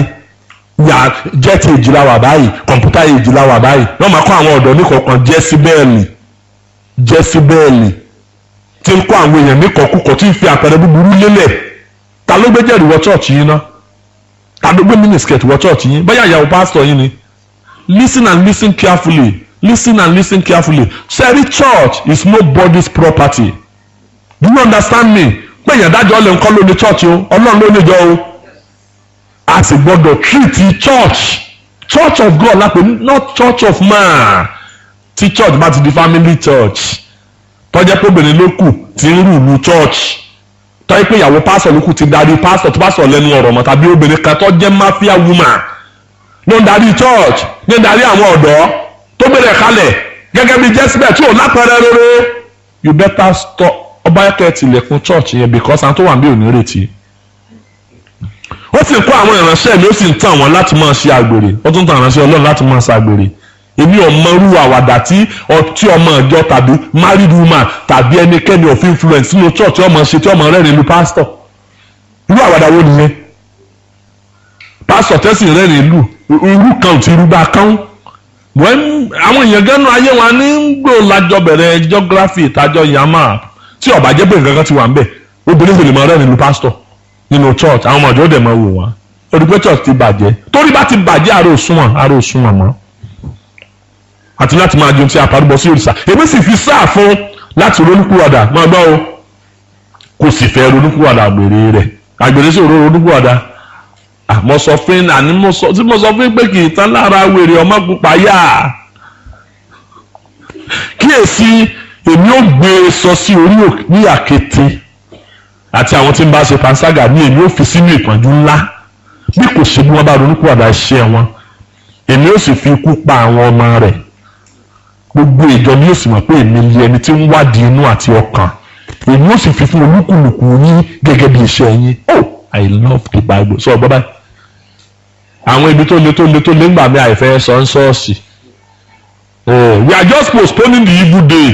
yà jẹ́ẹ̀tì èjìlá wà báyìí kọ̀ǹpútà èjìlá wà báyìí náà máa kọ́ àwọn ọ̀dọ́ níkọ̀ọ̀kan Jésíbẹ́lì tí ń kọ́ àwọn èèyàn níkọ̀ọ́kúkọ̀ tí ń fi àpẹẹrẹ búburú lélẹ̀ ta ló gbé jẹ́rìí wọ chọ́ọ̀chì yín náà ta ló gbé mínísíkẹ̀tì wọ chọ́ọ̀chì yín bóyá ìyàwó pásítọ̀ yín ni listen and listen carefully sẹ́rí church is nobody's property do you understand me pé èèyàn dájọ́ lè ń kọ́ lóní church o ọlọ́run ló níjọ́ o a sì gbọ́dọ̀ treat church of God lápò not church of man tí church bá ti di family church tọ́jẹ́ pé obìnrin ló kù tí ń rùlù church tọ́jú pé ìyàwó pásọ̀ ló kù ti darí pásọ̀ tó bá sọ̀ lẹ́nu ọ̀rọ̀ mọ́ tàbí obìnrin kan tó jẹ́ mafia woman ló ń darí church ló ń darí àwọn ọ̀dọ́ tó bẹ̀rẹ̀ kalẹ̀ gẹ́gẹ́ bí Jésíbẹ́lì tí ò lápẹ̀rẹ̀ rere you better stop ọba ẹ̀kẹ́ tilẹ̀kùn church yẹn because àwọn tó wà níbí ò ní retí ó sì ń kó àwọn ìránṣẹ́ mi ó sì ń tàn wọ́n láti máa ṣe àgbèrè ó tún tàn ìránṣẹ́ Ọlọ́run láti máa ṣe àgbèrè èmi ọmọ irú àwàdà tí ọmọ ìjọ tàbí married woman tàbí ẹnikẹ́ni of influence nínú church tí ọmọ ṣe tí ọmọ rẹ́rìn ìlú pastor irú àwàdà wo nìyẹn pastor tẹ́sí rẹ́rìn ìlú irú kan ò ti rú bá kán àwọn èèyàn gẹ́nu ayé wa ní gbò lájọ bẹ̀rẹ̀ geography ìtajọ yamma tí ọba jẹ́ pé nǹkan kan ti wà ń bẹ̀ obìnrin kò lè máa rẹ́rìn ìlú pastor nínú church àwọn ọmọ ọjọ́ dẹ̀ máa wò wọ́n olùgbé church ti bàjẹ́ torí bá ti bàjẹ́ àrò òṣùwọ̀n mọ́ àti láti máa jẹun tí a parúbọ sí òrìṣà èmi sì fi sáà fún láti ronúkúwàdà máa gbọ́ o kò sì fẹ́ ronúkúwàdà àgbèrè sí òró ronúkúwàdà mo sọ fún àní tí mo sọ fún pé kì í tán lára wèrè ọmọ pupa yá kíyèsí èmi ò gbé e sọ sí orí ní àkété àti àwọn tí ń bá ṣe panṣágà ní èmi ò fi sínú ìpọ́njú ńlá bí kò ṣe bí wọ́n bá ronúkúwàdà iṣẹ́ wọn èmi ò sì fi ikú pa àwọn ọmọ rẹ̀ gbogbo ìjọ ni yóò sì mọ̀ pé èmi ni ẹni tí ń wádìí inú àti ọkàn èmi ò sì fi fún olúkúlùkù yín gẹ́gẹ́ bí iṣẹ́ yín oh I love the Bible sọ ọgbọ́n báyìí àwọn ibi tó le ń gbà mí àìfẹ́ sọ ń ṣọ́ọ̀ṣì we are just postponing the evil day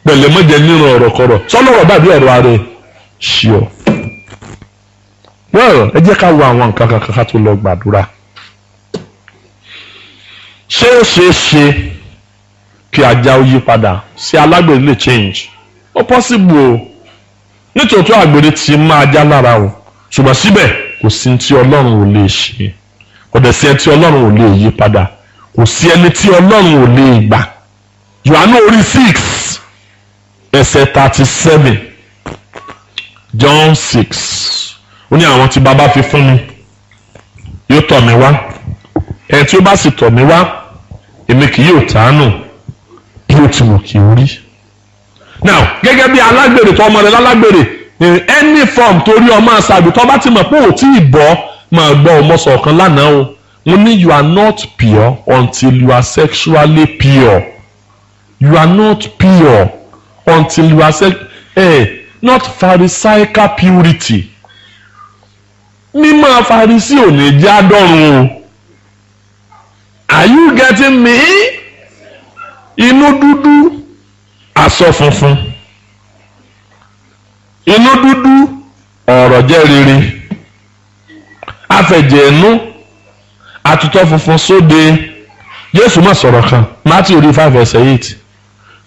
pẹ̀lẹ́ mọ́jẹ nínú ọ̀rọ̀ kọ̀rọ̀ sọ́lọ́rọ̀ dàbí ọ̀rọ̀ ààrẹ ṣíọ well ẹ jẹ́ ká wo àwọn nǹkan kankan tó lọ gbàdúrà ṣé ó ṣeé ṣe kí ajá ó yí padà sí alágbèrè lè change ó possible o nítorí àgbèrè ti máa já lára o ṣùgbọ́n síbẹ̀ kò sí tí Ọlọ́run ò lè ṣe kò dẹ̀ sí ẹni tí Ọlọ́run ò lè yí padà kò sí ẹni tí Ọlọ́run ò lè gbà Jòhánù orí 6 ẹsẹ̀ 37 John 6 ó ní àwọn tí bàbá fi fún mi yóò tọ̀ mí wá ẹni tí ó bá sì tọ̀ mí wá èmi kì yóò tánù bí ó ti wù kí ó rí. Now gẹ́gẹ́ bí alágbèrè tó ọmọ rẹ̀ lálágbèrè in any form torí ọmọ àṣàbí tó bá ti mọ̀ pé ò tí ì bọ́ máa gbọ́ ọmọ sọ̀kan lánàá o wọ́n ní you are not pure until you are sexually pure. You are not pure until you are not pharisaical purity. Mímọ́ Farisí ò ní jẹ́ àdọ́run o. Are you getting me? Inú dúdú aṣọ funfun. Inú dúdú ọ̀rọ̀ jẹ́ rere. Afẹ̀jẹ̀ ẹnu àtútọ́ funfun sóde. Jésù mà sọ̀rọ̀ kan Matthew 5:8.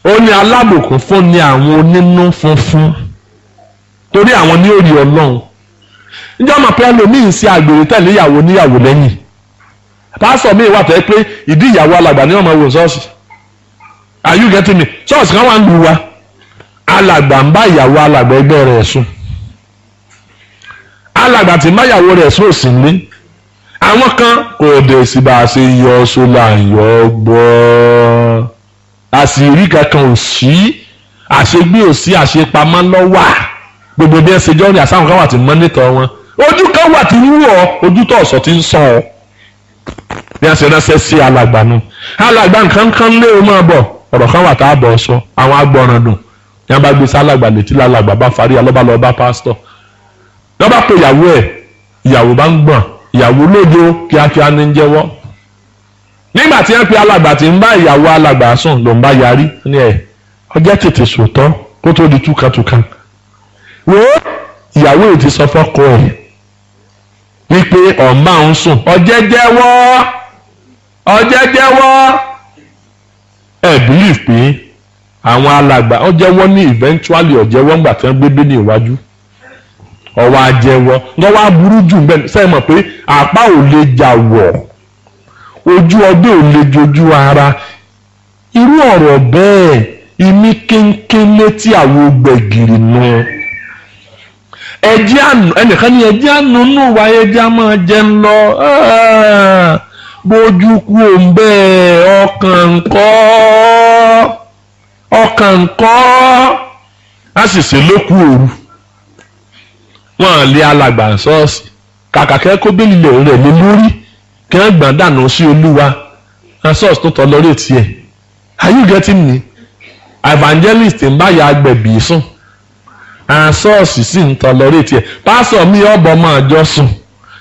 Ó ní alábùkún fún ni àwọn onínú funfun torí àwọn ní orí Ọlọ́run. Ǹjẹ́ ọmọ pé ẹlòmíín sí àgbèrè tẹ̀lé ìyàwó níyàwó lẹ́yìn. Pásọ̀ mi wà tẹ́ pé ìdí ìyàwó alàgbà ní ọmọ ìwò ṣọ́ọ̀ṣì. Are you getting me? Ṣọ́ọ̀ṣì kan wà ń lu wa. Alàgbà ń bá ìyàwó alàgbà ẹgbẹ́ rẹ̀ sùn. Alàgbà tí ń bá ìyàwó rẹ̀ sùn sí ní. Àwọn kan kò dé sí bá a ṣe yọ sólà yọ gbọ́. Àṣírí kankan ò sí. Àṣegbé ò sí àṣepamọ́ lọ́wà. Gbogbo bí ẹ ṣe jọ́ ní àsáwọn kan wà tí mọ́nítọ̀ wọn. Ojú kan wà tí ń wú ọ, ojú tó ọ̀sọ̀ tí ń sọ ọ. Bí a ṣe ránṣẹ́ sí alàgbà náà. Alàgbà nǹkan kan lé o máa bọ̀. Ọ̀rọ̀ kan wà tá a bọ̀ sọ. Àwọn agbọ̀ràn dùn. Ní a bá gbé sí alàgbà létí lálàgbà bá farí alọ́ba lọ bá pásítọ̀. Lọ́ba pé ìyàwó ẹ̀, ìyàwó bá ń gbọ̀n. Ìyàwó lójó kíákíá ní ń jẹ́wọ́. Nígbà tí wọ́n pe alàgbà tí ń bá ìyàwó alàgbà sùn ló ń bá yarí ní ẹ̀. Ọjọ́ tètè sòótọ́ kó tó di túkàtúkà. Wo ìyàwó yìí ti sọ fọ́kọ ẹ̀ wípé ọ̀nbá ń sùn ọjẹ́ jẹ́wọ́ ẹ̀ believe pé àwọn alàgbà ọjẹ́wọ́ ní eventually ọ̀jẹ́wọ́ ńgbà tí wọ́n gbé bí ní iwájú ọwọ́ ajẹ́wọ́ lọ́wọ́ aburú jù bẹ́ẹ̀ sẹ́yìn mọ̀ pé àpá ò lè jà wọ̀ ojú ọdẹ ò lè jojú ara irú ọ̀rọ̀ bẹ́ẹ̀ ìmí kínkín létí àwọn gbẹ̀gìrì náà. Ẹjẹ́ àná ẹnìkan ní ẹjẹ́ àná nù wá ẹjẹ́ á máa jẹ ń lọ bójú kú òun bẹ́ẹ̀ ọkàn ńkọ́ á sì ṣe lókù òru wọ́n lé alàgbà ṣọ́ọ̀ṣì kàkà kẹ́kọ̀ọ́ bẹ́ẹ̀ lílẹ̀ rẹ̀ lé lórí kí wọ́n gbọ́n dànù sí olúwa ṣọ́ọ̀ṣì tó tọ́ lórí tiẹ̀. Are you getting me? Evangelist ń bá ya agbẹ̀bí sùn. Ṣọ́ọ̀ṣì sì ń tọ́ lórí tiẹ̀. Pásọ̀ mi ọ̀bọ̀ máa jọ sùn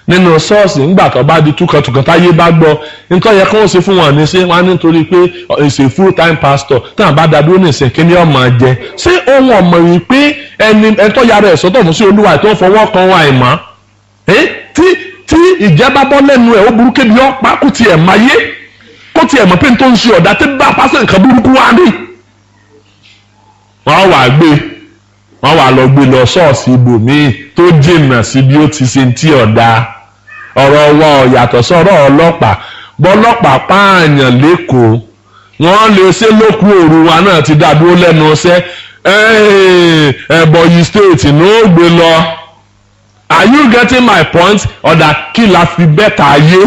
nínú ṣọ́ọ̀ṣì ńgbà tó bá di túkàtúkà táyé bá gbọ́ nítorí yẹ kí wọ́n ṣe fún wọn ní ṣé wọ́n á nítorí pé ìṣe full time pastor tí wọ́n bá dá dúró ní ìsìn kí ni ọmọ jẹ ṣé ohun ọmọ yìí pé ẹni ẹ̀tọ́ yára ẹ̀ sọ́tọ̀ fún sí olúwa tó ń fọwọ́ kan wá ìmọ̀ tí ìjẹ́ bá bọ́ lẹ́nu ẹ̀ ó burú kébi ọ́pá kó tiẹ̀ máa yé kó tiẹ̀ mọ̀ pé n tó ń ṣe ọ̀dà tí bá pásẹ̀ nǹkan burúkú wá ní. wọ́n wà lọ gbé lọ ṣọ́ọ̀ṣì ibòmíì tó jìnnà sí bí ó ti ṣe ń tí ọ̀dà ọ̀rọ̀ wa ò yàtọ̀ sọ̀rọ̀ ọlọ́pàá bọ́lọ́pàá pààyàn lẹ́kọ̀ọ́ wọ́n lè ṣe lókù òru wa náà ti dá dúró lẹ́nu ọṣẹ́ Ebonyi state ní ó gbé lọ. Are you getting my point? Ọ̀dà kí la fi bẹ́tà ayé.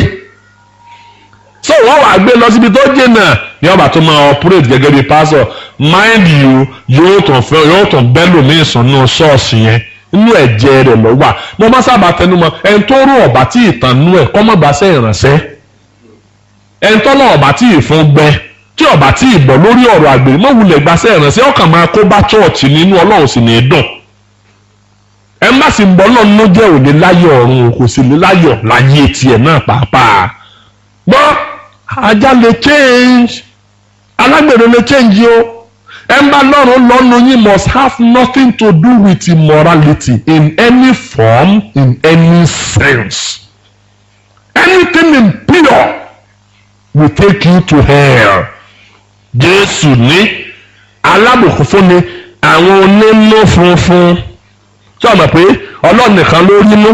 So wọ́n wà gbé lọ síbi tó jìnnà ní ọba tó máa operate gẹ́gẹ́ bí pastor mind you yóò tàn bẹ́lòmíì sànú ṣọ́ọ̀ṣì yẹn inú ẹ̀jẹ̀ rẹ̀ lọ wà. Mo máa sábà tẹnumọ́ ẹni tó rú ọ̀bà tí ìtànú ẹ̀ kọ́ mọ́ bá ṣe ìrànṣẹ́ ẹni tó lọ ọ̀bà tí ìfún gbẹ tí ọ̀bà tí ìbọ̀ lórí ọ̀rọ̀ àgbèrè mọ́ wulẹ̀ gbaṣẹ́ ìrànṣẹ́ ọkàn máa kó bá chọ́ọ̀chì nínú Ọlọ́run sì ní í dùn. Ẹ má sì ń bọ́ lọ́nà ló jẹ́ òní láyọ̀ ọ̀run kò sì ní láyọ̀ láyé tiẹ̀ náà pàápàá. Gbọ́ ajá lè change alágbèrè lè change o. Ẹ ń bá lọ́run lọ́nu yín must have nothing to do with immorality in any form in any sense. Anything impure will take you to hell. Jésù ní alábùkún fún ni àwọn onímọ̀ funfun. Sọ ma pé Ọlọ́run nìkan ló rí mú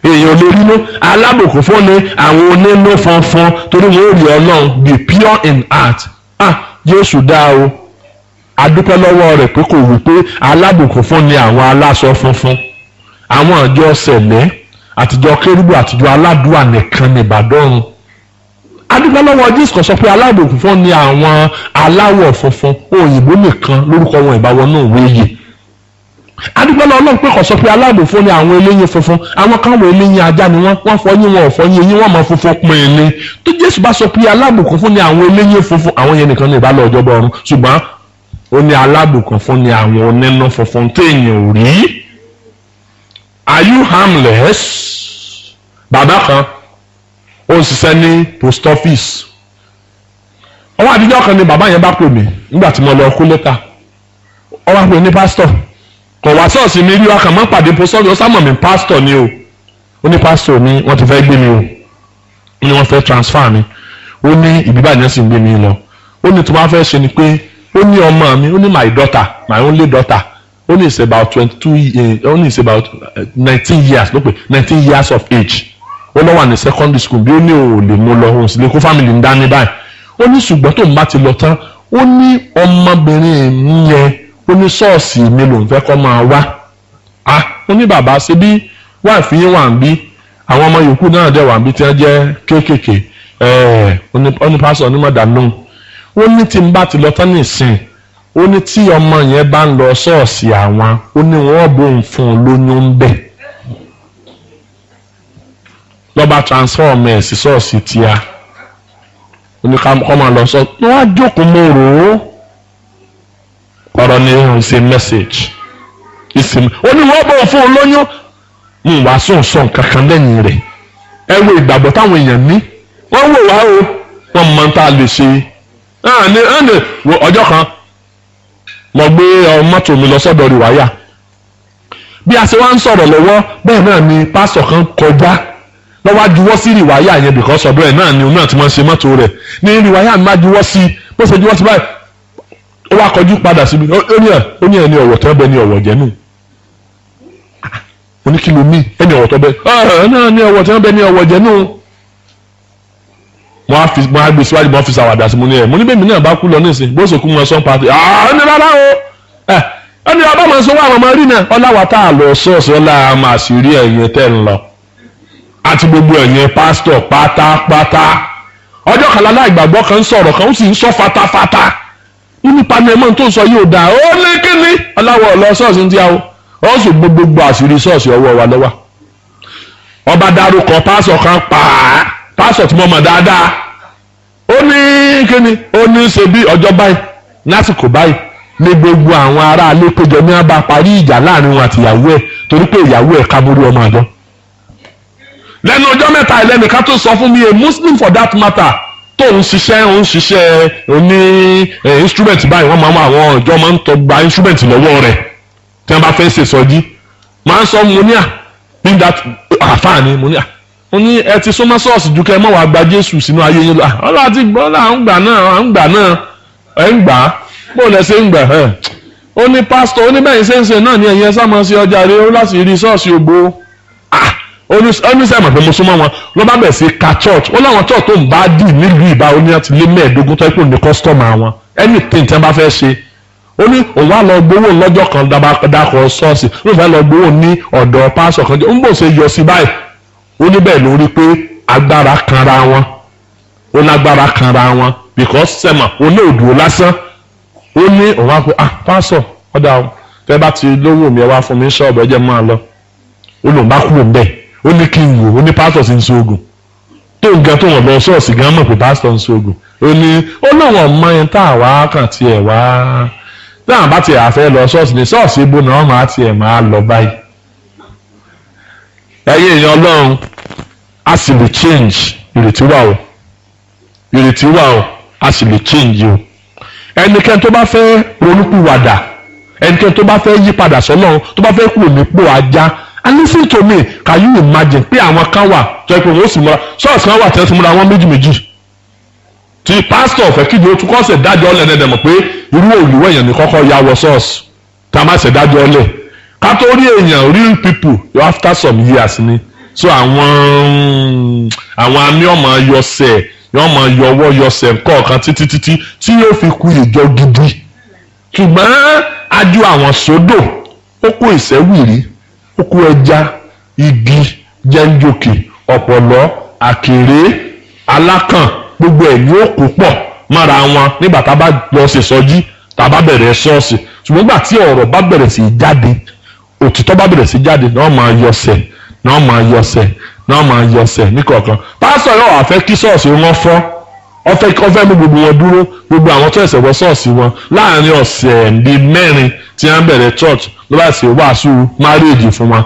èèyàn ló rí mú alábùkún fún ni àwọn onímọ̀ funfun torí wọn ò rí Ọlọ́run be pure in heart. Jésù dá o adúpẹ́ lọ́wọ́ rẹ̀ pé kò wí pé alábùkún fún ni àwọn aláṣọ funfun àwọn àjọ sẹ̀lẹ̀ àtijọ́ kérúbù àtijọ́ aládùúà nìkan ní Ìbàdàn adúgbò lọ́wọ́ Jésù kan sọ pé alábòkun fún ni àwọn aláwọ̀ funfun òyìnbó nìkan lórúkọ wọn ìbáwọ̀ náà wéyè. adúgbò lọ́wọ́ pé kan sọ pé alábòkun fún ni àwọn eléyín funfun àwọn kan wọ eléyín ajá ni wọ́n fọyín wọn ò fọyín eyín wọn máa funfun pin ní. tó Jésù bá sọ pé alábòkun fún ni àwọn eléyín funfun àwọn yẹn nìkan ní ìbálò ọjọ́ bọ̀ ọ̀run ṣùgbọ́n ó ní alábòkun fún ni àwọn onínú funfun téèyàn ò rí. Are you harmless? Bàbá kan ó ń ṣiṣẹ́ ní post office. ọwọ́ àdìjọ́ kan ni bàbá yẹn bá pè mí nígbà tí mo lọ kó lẹ́tà. ó wá pè ní pásítọ̀ kò wá ṣọ́ọ̀ṣì mi rí wa kàn máa pàdé post office ó sá mọ̀ mí pásítọ̀ ni o. ó ní pásítọ̀ ni wọ́n ti fẹ́ gbé mi o. ó ní wọ́n fẹ́ transfer mi. ó ní ìbíbàjẹ́ sì ń gbé mi lọ. ó ní tí wọ́n fẹ́ ṣe ni pé ó ní ọmọ mi ó ní my daughter my only daughter only is about 22 only is about 19 years ló pé 19 years of age ó lọ wà ní secondary school bí ó ní ò lè mú lọ òun sì lè kó family ń dání báyìí ó ní ṣùgbọ́n tó ń bá ti lọ tán ó ní ọmọbìnrin yẹn ó ní ṣọ́ọ̀ṣì mi lòun fẹ́ kọ́ máa wá ó ní bàbá ṣe bí wà fi yín wà ń bí àwọn ọmọ yòókù náà dẹ̀ wà ń bí tí wọ́n jẹ́ kéékèèké ó ní pásọ̀ onímọ̀dà lóhùn ó ní tí n bá ti lọ tán nìsín ó ní tí ọmọ yẹn bá ń lọ ṣọ́ọ̀ṣì àwọn ó ní wọ́n bóun fún un lóyún ń bẹ̀ lọ́ba transform ẹ̀ sí ṣọ́ọ̀ṣì tíá ó ní kọ́ máa lọ ṣọ́ọ̀ṣì wọ́n á jókòó mo rò ó ọ̀rọ̀ ni it's a message ó ní wọ́n bóun fún un lóyún ń wá sọ̀nsọ̀n kankan lẹ́yìn rẹ̀ ẹ wo ìgbàgbọ́ táwọn èèyàn ní wọ́n wò wá o wọ́n mọ̀ tá a lè ṣe ọjọ́ kan mo gbé mọ́tò mi lọ sọ́dọ̀ rìwáyà bí a ṣe wá ń sọ̀rọ̀ lọ́wọ́ bẹ́ẹ̀ náà ni pásítọ̀ kan kọjá lọ́wọ́ juwọ́ sí rìwáyà yẹn bìkọ́ sọ̀dọ̀ ẹ̀ náà ni òun náà ti máa ṣe mọ́tò rẹ̀ ní rìwáyà mi máa juwọ́ sí bó ṣe juwọ́ sí báyìí ó wá kọjú padà síbi ó ní ẹni ọ̀wọ̀ tẹ́ bẹ ní ọ̀wọ̀ jẹ́ nù ó ní kí ló mí ẹni ọ̀wọ̀ tẹ́ bẹ náà ní ọ̀wọ̀ tẹ́ bẹ ní ọ̀wọ̀ jẹ́ nù mo á gbé síwájú mo fi ṣàwàdà sí mo ní bẹ́ẹ̀ mi náà bá kú lọ nísìn bó ṣe kú mo sọ́n pàtó ní rárá o ẹni ọba máa ń sọ wá àwọn ọmọ rí náà ọláwà tá a lọ ṣọ́ọ̀ṣì ọlá máa sì rí ẹ̀yìn tẹ́ ń lọ àti gbogbo ẹ̀yìn pásítọ̀ pátápátá ọjọ́ kan lálẹ́ ìgbàgbọ́ kan ń sọ̀rọ̀ kan ó sì ń sọ fatafata nípa ní ẹ̀mọ́ tó ń sọ yóò dáa ó lé kíní ọláwà ọ̀lọ́ ṣọ́ọ̀ṣì ń tíya o ó sì gbogbo àṣírí ṣọ́ọ̀ṣì ọwọ́ wa lọ́wọ́ ọba dárúkọ pásítọ̀ kan pásítọ̀ tí mo mọ̀ dáadáa ó ní kíni ó ní ṣe bí ọjọ́ báyìí lásìkò báyìí ní gbogbo àwọn ará alẹ́ péjọ ní wọ́n bá parí ìjà láàrin wọn àti ìyàwó ẹ̀ torí pé ìyàwó ẹ̀ kábúrú ọmọ àjọ. lẹ́nu ọjọ́ mẹ́ta ẹlẹ́nìkan tó sọ fún mi a muslim for that matter tó ń ṣiṣẹ́ oní instrument báyìí wọ́n máa ń àwọn ọjọ́ máa ń tọgbà instrument lọ́wọ́ rẹ̀ tí wọ́n bá fẹ́ ṣe sọjí máa ń sọ mo ní being that àfáàní mo ní ó ní ẹ ti súnmọ́ ṣọ́ọ̀ṣì ju kẹ́ ẹ mọ̀ wá gba Jésù sínú ayé yín lọ ọlọ́run àti gbọ́ là ń gbà náà ẹ̀ ń gbà á bó lẹ ṣe ń gbà ẹ̀ ó ní pásítọ̀ ó ní bẹ́ẹ̀ ṣe ń ṣe náà ní ẹ̀yìn ẹ̀sán máa ṣe ọjà rẹ ó láti rí ṣọ́ọ̀ṣì ògbó ó ní sẹ́yìn mọ̀ pé mo súnmọ́ wọn ló bá bẹ̀ sí ka church ó láwọn church tó ń bá dì nílùú ìbá ó ní láti lé mẹ́ẹ̀ẹ́dógún tó kù ní kọ́sítọ́mù àwọn anything tí wọ́n bá fẹ́ ṣe ó ní òun wá lọ gbowó lọ́jọ́ kan dákọ̀ ṣọ́ọ̀ṣì ló fẹ́ lọ gbowó ní ọ̀dọ̀ pásítọ̀ kan ó ń bò ṣe yọ sí báyìí ó ní bẹ́ẹ̀ lórí pé agbára kanra wọn ó lágbára kanra wọn because sẹ́mà ó ní òdùó lásán ó ní òun á pé pásọ̀ ọ̀dà tẹ́ bá ti lówó mi ẹ wá fún mi ṣọ́ọ̀bù ẹ jẹ́ máa lọ ó lòun bá kúrò ńbẹ̀ ó ní kí n wò ó ní pásọ̀ sí ń ṣoògùn tó ń gan tó wọ́n lọ ṣọ́ọ̀ṣì gan mọ̀ pé pásọ̀ ń ṣoògùn ó ní ó lóun ọmọ yẹn tá àwa kàn tiẹ̀ wá táwọn bá tiẹ̀ àfẹ́ lọ ṣọ́ọ̀ṣì ní ṣọ́ọ̀ṣì ibo náà wọ́n máa tiẹ̀ máa lọ báyìí ẹ̀yin èèyàn Ọlọ́run a sì lè change ìrètí wà o a sì lè change o ẹnikẹ́ni tó bá fẹ́ ronúpìwàdà ẹnikẹ́ni tó bá fẹ́ yí padà sọ́lọ́run tó bá fẹ́ kúrò nípò ajá and listen to me can you imagine pé àwọn kan wà tó ẹ pé wọ́n sì múra ṣọ́ọ̀ṣì kan wà tí wọ́n ti múra wọn méjì tí pásítọ̀ ọ̀fẹ́ kíjì ó tún kọ́ ṣẹ̀ dájọ́ ọ̀lẹ̀ ẹ̀dẹ̀ mọ̀ pé irú òwúwẹ̀ èèyàn ní kọ́kọ́ ya wọ ṣọ́ọ̀ṣì tá a má ṣẹ̀ dájọ́ ọ̀lẹ̀ ká tó rí èèyàn real people after some years ni so àwọn àmì ọmọ yọsẹ̀ yọ máa yọwọ́ yọsẹ̀ kọ̀ọ̀kan títí tí yóò fi kú ìjọ gidi ṣùgbọ́n ajú àwọn sódò ó kó ìṣẹ́wìrì ó kó ẹja igi jẹ́ńjòkè ọ̀pọ̀lọ́ àkèré alákàn gbogbo ẹ̀ ni ó kó pọ̀ mọ́ra wọn nígbà tá a bá lọ ṣe sọjí tá a bá bẹ̀rẹ̀ ṣọ́ọ̀ṣì. ṣùgbọ́n nígbà tí ọ̀rọ̀ bá bẹ̀rẹ̀ sí jáde, òtítọ́ bá bẹ̀rẹ̀ sí jáde, náà máa yọsẹ̀ níkọ̀ọ̀kan. pásítọ̀ yóò wá fẹ́ kí ṣọ́ọ̀ṣì wọn fọ́, ó fẹ́ mú gbogbo wọn dúró, gbogbo àwọn tó ẹ̀sẹ̀ wọ ṣọ́ọ̀ṣì wọn láàrin ọ̀sẹ̀ bíi 4 tí wọ́n bẹ̀rẹ̀ church ló bá sì wàásù marriage fún wọn.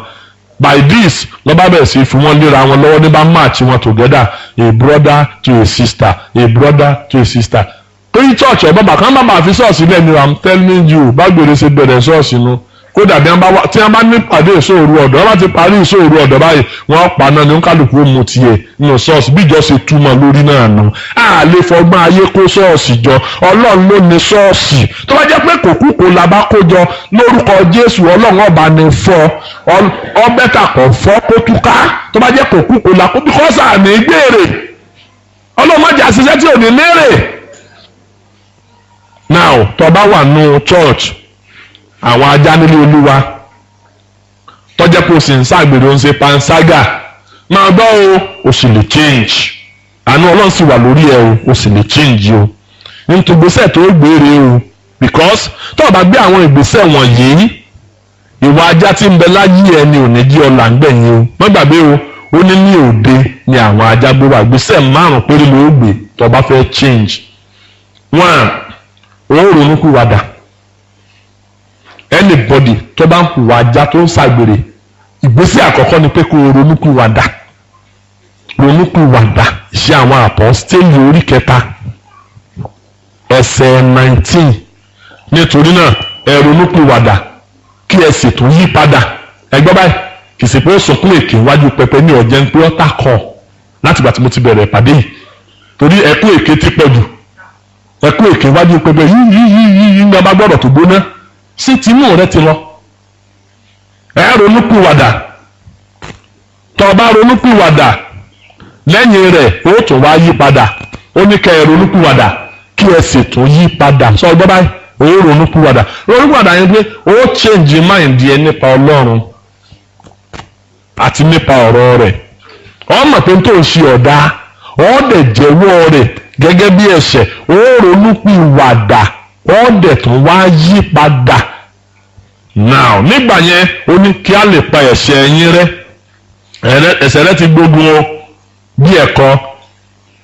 By this ló bá bẹ̀rẹ̀ sí fún wọn léra wọn lọ́wọ́ ní bá match wọn together, a brother to a sister, a brother to a sister. torí church ọ̀bọ̀ bàkàn bá máa fi ṣọ́ọ̀ṣì lẹ́nu, I'm telling you, bá gbèrè ṣe bẹ̀rẹ̀ ṣọ́ọ̀ṣì nu. kódà tí wọ́n bá ní pàdé ìṣòro ọ̀dọ́, wọ́n bá ti parí ìṣòro ọ̀dọ́ báyìí wọ́n pa náà ní kálukú mu tiẹ̀ nínú ṣọ́ọ̀ṣì bí ìjọ ṣe túmọ̀ lórí náà nù. a lè fọgbọ́n ayé kó ṣọ́ọ̀ṣì jọ, ọlọ́run ló ní ṣọ́ọ̀ṣì. tó bá jẹ́ pé kòkúkò la bá kó jọ lórúkọ Jésù, ọlọ́run ọba ní fọ́ ọbẹ̀ta kọ̀ fọ́ kó túká. tó bá jẹ́ kòkúkò la kó bíkọ́sà àmì gbére, ọlọ́run má jẹ́ àṣìṣe tí ò ní lérè. now tó bá wà nù church àwọn ajá nílé Olúwa tọ́jẹ́ kó o sì ń ṣàgbèrè, ó ń ṣe panṣágà, máa gbọ́ o sì lè change. àánú Ọlọ́run sì wà lórí ẹ o sì lè change o. nítorí ìgbésẹ̀ tó gbére o, because tó o bá gbé àwọn ìgbésẹ̀ wọ̀nyí, ìwà ajá tí ń bẹ láyé ẹni ò ní jí ọ̀la ń gbẹ̀yìn o. má gbàgbé o, ó ní òde ni àwọn ajá gbé wá. ìgbésẹ̀ 5 péré ló gbé tó o bá fẹ́ change. 1, ó ronúkúwàdà. Anybody tó bá ń hùwà ajá tó ń ṣàgbèrè, ìgbésẹ̀ àkọ́kọ́ ni pé kó ronúpìwàdà. Iṣẹ́ àwọn àpọ́stélì orí 3 ẹsẹ̀ 19. nítorí náà ẹ ronúpìwàdà kí ẹ sì tún yí padà. ẹgbẹ́ báyìí kì í sì pé ó sọkún èké wájú pẹpẹ ní ọ̀jẹ̀ ń pé ọ́ tà kọ́ láti ìgbà tí mo ti bẹ̀rẹ̀ ìpàdé yìí, torí ẹkún èké ti pọ̀ jù. ẹkún èké wájú pẹpẹ yíyí ń gbà gbọ́dọ̀ tó gbóná sí tinú rẹ ti lọ. ẹ ronúpìwàdà. tó bá ronúpìwàdà lẹ́yìn rẹ̀ ó tún wá yí padà. ó ní kẹ́ ẹ ronúpìwàdà kí ẹ sì tún yí padà. sọ gbọ́ báyìí ó ronúpìwàdà yẹn pé ó change mind yẹn nípa Ọlọ́run àti nípa ọ̀rọ̀ rẹ̀. ó mọ̀ pé tó ń ṣe ọ̀dà, ó dẹ̀ jẹ́wọ́ rẹ̀ gẹ́gẹ́ bí ẹ̀ṣẹ̀, ó ronúpìwàdà, ó dẹ̀ tún wá yí padà. now nígbà yẹn ó ní kí a lè pa ẹ̀ṣẹ̀ yín rẹ́. ẹ̀ṣẹ̀ rẹ ti gbógun o bí ẹ̀kọ́.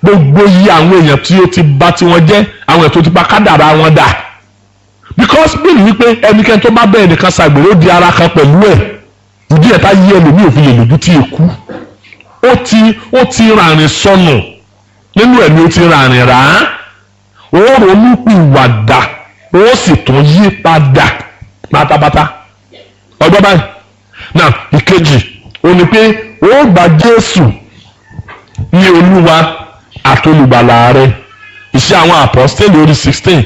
gbogbo yí àwọn èèyàn tí ó ti bà tí wọ́n jẹ́, àwọn èèyàn tó ti bà kádàrá wọn dà. because bí ní wípé ẹnikẹ́ni tó bá bẹ́ẹ̀ nìkan ṣàgbèrè ó di ara kan pẹ̀lú ẹ̀. ìdí ẹ̀ tá yí ẹlòmíì òfin lè lójú tí èkú. ó ti ràrìn sọnù nínú ẹ̀mí, ó ti ràrìn rà á. ó ronúpìwàdà, ó sì tún yí padà pátápátá. ọgbọ́n báyìí. now ìkejì ó ní pé ó gba Jésù ní Olúwa àtolùgbàlà rẹ. iṣẹ́ àwọn àpọ́stélì orí 16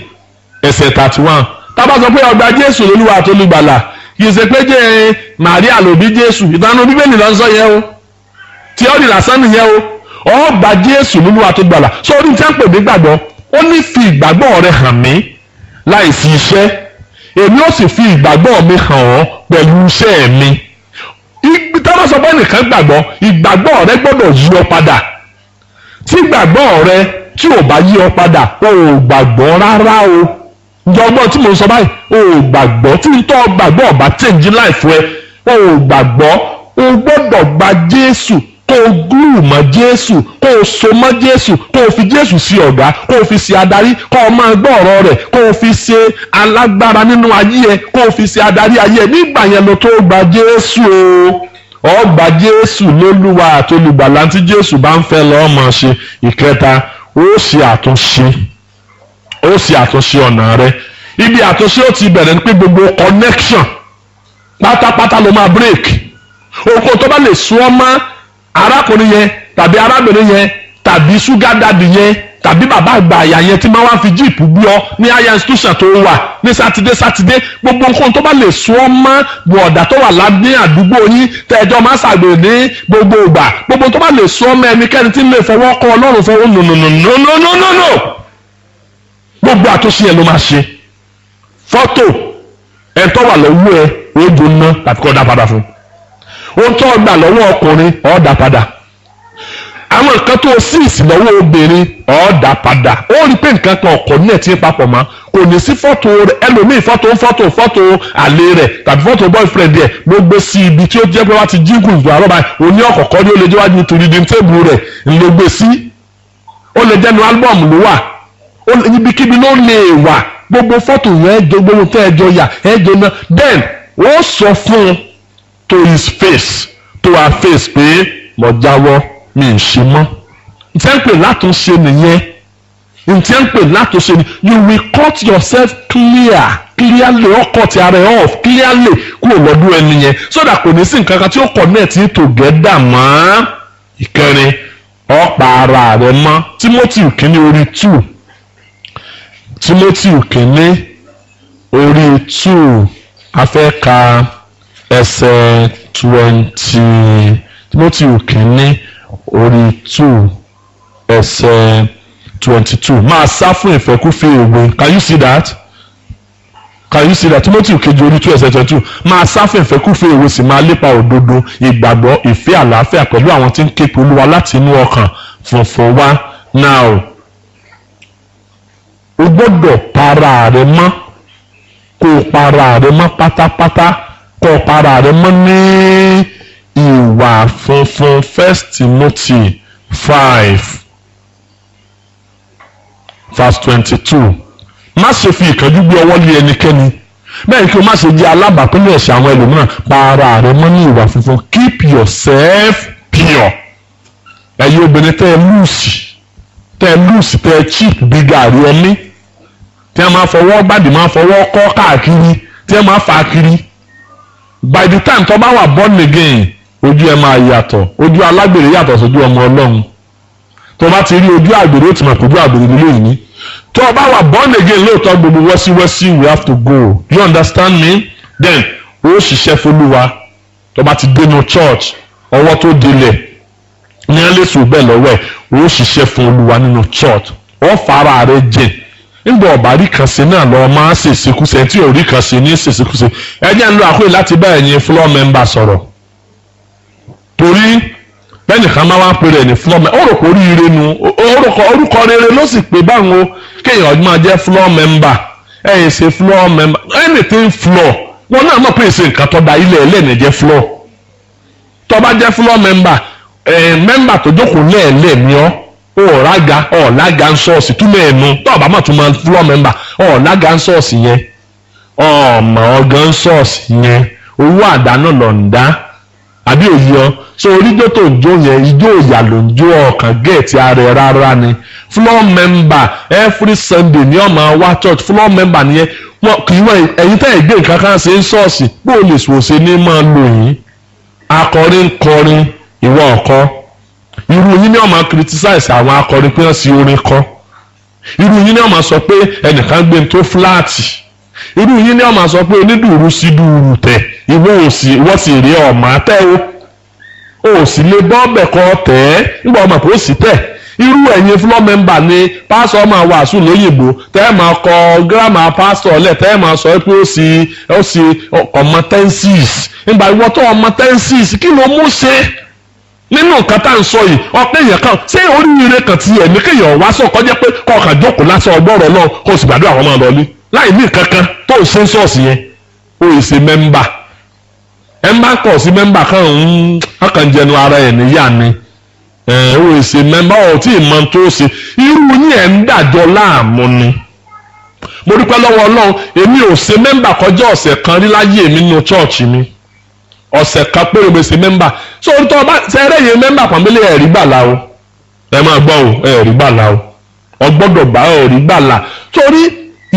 ẹsẹ̀ 31. tá bá sọ pé ó gba Jésù lólúwa àtolùgbàlà, kì í ṣe pé jẹ́ Màríà ló bí Jésù. ìdáná Bíbélì ló ń sọ yẹn o, tíọ́rì lásán nìyẹn o. ó gba Jésù lólúwa àtolùgbàlà. sórí tí wọ́n pè ní gbàgbọ́, ó ní fi ìgbàgbọ́ rẹ hàn mí láìsí iṣẹ́, èmi ó sì fi ìgbàgbọ́ mi hàn ọ́ pẹ̀lú iṣẹ́ mi. táwọn sọ pé nìkan gbàgbọ́, ìgbàgbọ́ rẹ gbọ́dọ̀ yí ọ padà. tí ìgbàgbọ́ rẹ tí ò bá yí ọ padà, o ò gbàgbọ́ rárá o. ǹjọ́gbọ́n tí mo sọ báyìí, o ò gbàgbọ́. tí n tọ́ gbàgbọ́ ọ̀bá change life rẹ, o ò gbàgbọ́. o gbọ́dọ̀ gba Jésù, kó o glue mọ́ Jésù, kó o so mọ́ Jésù, kó o fi Jésù sí ọ̀gá, kó o fi ṣe adarí, kó o máa gbọ́ ọ̀rọ̀ rẹ̀, kó o fi ṣe alágbára nínú ayé ẹ, kó o fi ṣe adarí ayé ẹ. nígbà yẹn ló tó gba Jésù o. ó gba Jésù lólúwa àtolùgbàlà. tí Jésù bá ń fẹ́ lọ́ọ́ máa ṣe. ìkẹta, ó ṣe àtúnṣe ọ̀nà rẹ. ibi àtúnṣe ó ti bẹ̀rẹ̀ ní pé gbogbo connection pátápátá ló máa break. òkò tó bá lè sún ọ mọ́ arákùnrin yẹn tàbí arábìnrin yẹn tàbí sugar daddy yẹn tàbí bàbá àgbà àyà yẹn tí máa wá fi jíìpù gbé ọ ní higher institution tó wà ní sátidé gbogbo nǹkan tó bá lè sún ọ mọ́ bọ̀ọ̀dà tó wà lábẹ́ àdúgbò yín tẹ́jọ́ máa ṣàgbèrè ní gbogbo ìgbà, gbogbo tó bá lè sún ọ mọ́ ẹnikẹ́ni tí ń lè fọwọ́ kọ Ọlọ́run fọwọ́ no. gbogbo àtúnṣe yẹn ló máa ṣe. fọ́tò ẹ̀ tó wà lọ́wọ́ ẹ̀ ó gbóná tàbí kọ́ dá padà fún. ohun tó gbà lọ́wọ́ ọkùnrin ó dá padà. àwọn nǹkan tó sí ìsìlọ́wọ́ obìnrin ọ̀ọ́dà padà ó rí pé nǹkan kan ọkọ̀ ní ẹ̀tí papọ̀ mọ́ kò ní sí fọ́tò rẹ̀ ẹlòmíì fọ́tò àlè rẹ̀ tàbí fọ́tò boyfriend rẹ̀ ló gbé sí ibi tí ó jẹ́ pé wá ti jíǹkù ìgbà àrọ́bà òní ọ̀kọ̀ọ̀kọ́ ní ó lè jẹ́wájú nítorí di tébù rẹ̀ ló gbé sí ó lè jẹ́nu álbọ̀mù ló wà ibikíbi ló lè wà gbogbo fọ́tò yẹn ẹjọ́ gbogbo tẹ́ ẹjọ́ yà ẹjọ́ náà then ó sọ fún un to his face to her face pé mo jáwọ́ mi ń ṣe mọ́ ntẹ́ ń pè látúnṣe nìyẹn ntẹ́ ń pè látúnṣe ni you will cut yourself clearly ó cut ara ẹ̀ off clearly kúrò lọ́dún ẹni yẹn so that kò ní sí nǹkan kan tí ó connect yín together mọ́. ìkẹrin ọ̀pá ara rẹ̀ mọ́ Timothy kìíní orí 2 Timothy kìíní orí 2 afẹ́ka ẹsẹ̀ 20 Timothy kìíní orí 2 ẹsẹ̀ 22 máa sá fún ìfẹ́kúfẹ̀ẹ́ òwe can you see that Timothy kejì orí 2 ẹsẹ̀ 22 máa sá fún ìfẹ́kúfẹ̀ẹ́ òwe sì máa lépa òdodo ìgbàgbọ́ ìfẹ́ àlàáfíà pẹ̀lú àwọn tí ń ké pe Olúwa láti inú ọkàn funfun wá now o gbọ́dọ̀ para rẹ mọ́ kó o para rẹ mọ́ pátápátá kó o para rẹ mọ́ ní ìwà funfun 1 Timothy 5 verse 22 má ṣe fi ìkánjú gbé ọwọ́ lé ẹnikẹ́ni bẹ́ẹ̀ kí o má ṣe jẹ́ alábàápínlẹ̀ ẹ̀ṣẹ̀ àwọn ẹlòmíràn para rẹ mọ́ ní ìwà funfun keep yourself pure ẹ̀yin obìnrin tẹ́ ẹ lùsì tẹ́ ẹ cheap bí gàrí ọmí tí a máa fọwọ́ gbàdì máa fọwọ́ kọ́ káàkiri tí a máa fà kiri by the time tó bá wà born again ojú ẹ máa yàtọ̀ ojú alágbèrè yàtọ̀ sójú ọmọ Ọlọ́run tó bá ti rí ojú àgbèrè ó ti mọ̀ pé ojú àgbèrè nílé yìí ní tó bá wà born again lóòótọ́ gbogbo wẹ́síwẹ́sí we have to go you understand me then ó ṣiṣẹ́ fÓlúwa tó bá ti dénú church ọwọ́ tó dilẹ̀ ní ẹlẹ́sùn bẹ́ẹ̀ lọ́wọ́ ẹ̀ ó ṣiṣẹ́ fún Olúwa nínú church ó fara rẹ̀ jìn nígbà ọ̀bà rí kan sí náà lọ́ọ́ máa ń ṣèṣekúṣe tí ò rí kan sí ní ṣèṣekúṣe ẹ jẹ́ ń lo àkóyè láti bá ẹ̀yin floor member sọ̀rọ̀ torí bẹ́ẹ̀ni kan máa wá pè rẹ̀ ní floor member ó rò kó oríire nu orúkọ rere ló sì pé báwọn kéèyàn máa jẹ́ floor member ẹ̀yìn ṣe floor member anything floor wọn náà mọ̀ pé èsì nǹkan tó da ilẹ̀ ẹlẹ́ni jẹ́ floor tó bá jẹ́ floor member member tó jókòó lẹ́ẹ̀lẹ́ ni ọ́ ọ̀làgà ń ṣọ́ọ̀ṣì túmọ̀ ẹ̀nu tó ọ̀bá mọ̀ tó máa floor member ọ̀làgà ń ṣọ́ọ̀ṣì yẹn ọmọ ọ̀gán ń ṣọ́ọ̀ṣì yẹn owó àdánù lọ ń dá àbí òye ọ so oríjó tó ń jó yẹn ijó ìyà ló ń jó ọkàn gẹ̀ẹ́tì ara ẹ̀ rárá ni floor member every Sunday ni ọmọ wa church floor member nìyẹn wọn kì í wọ ẹ̀yin tẹ́ ẹ̀ gbé nǹkan kan ṣe ń ṣọ́ọ̀ṣì bó o lè ṣòṣe ní máa lò yín akọrin ń kọrin ìwọ ọkọ irú yín ni wọ́n máa criticize àwọn akọrin pé wọ́n sì orin kọ irú yín ni wọ́n máa sọ pé ẹnìkan gbé tó fúláàtì irú yín ni wọ́n máa sọ pé onídùúrú sí dùúrù tẹ̀ ìwọ wọ́n sì rí ọ̀mà tẹ́ o sì lè bọ́ ọbẹ̀ kọ́ tẹ̀ ẹ́ nígbà ọmọ kò sì tẹ̀ irú ẹ̀yin floor member ni pásọ̀ máa wàásù lóyìnbó tẹ́ ẹ̀ máa kọ gírámà pásọ̀ lẹ̀ tẹ́ ẹ̀ máa sọ pé ó sì ọmọ tenses nígbà ìwọ tó ọmọ tenses kí ló mú ṣe nínú nǹkan tá à ń sọ yìí ọ̀pẹ èèyàn kan ṣé oríire kan ti ẹ̀mí kéèyàn wá sọ kọjá pé kọ̀ọ̀kan jókòó lásán ọgbọ́rọ̀ náà kó o sì gbàdúrà àwọn máa lọ ní láì ní nǹkan kan tó ń ṣe ṣọ́ọ̀ṣì yẹn ó yẹ ṣe mẹ́mbà ẹ̀ ń bá kọ̀ sí mẹ́mbà kan jẹnu ara ẹ̀ níyà ni ó yẹ ṣe mẹ́mbà ọ̀ tí ì mọ tó ṣe irú yín ẹ̀ ń dàjọ́ láàmú ni mo dúpẹ́ lọ́wọ́ Ọlọ́run èmi ò ṣe mẹ́mbà kọjá ọ̀sẹ̀ kan rí láyé mi nínú chọ́ọ̀chì mi ọ̀sẹ̀ kan péré mo ṣe mẹ́mbà so orúkọ ọba sẹ́rẹ́ yẹn mẹ́mbà pàmílẹ̀ ẹ̀rí gbàlà o ẹ máa gbọ́ o ẹ̀rí gbàlà o ọgbọ́dọ̀ gbà ẹ̀rí gbàlà torí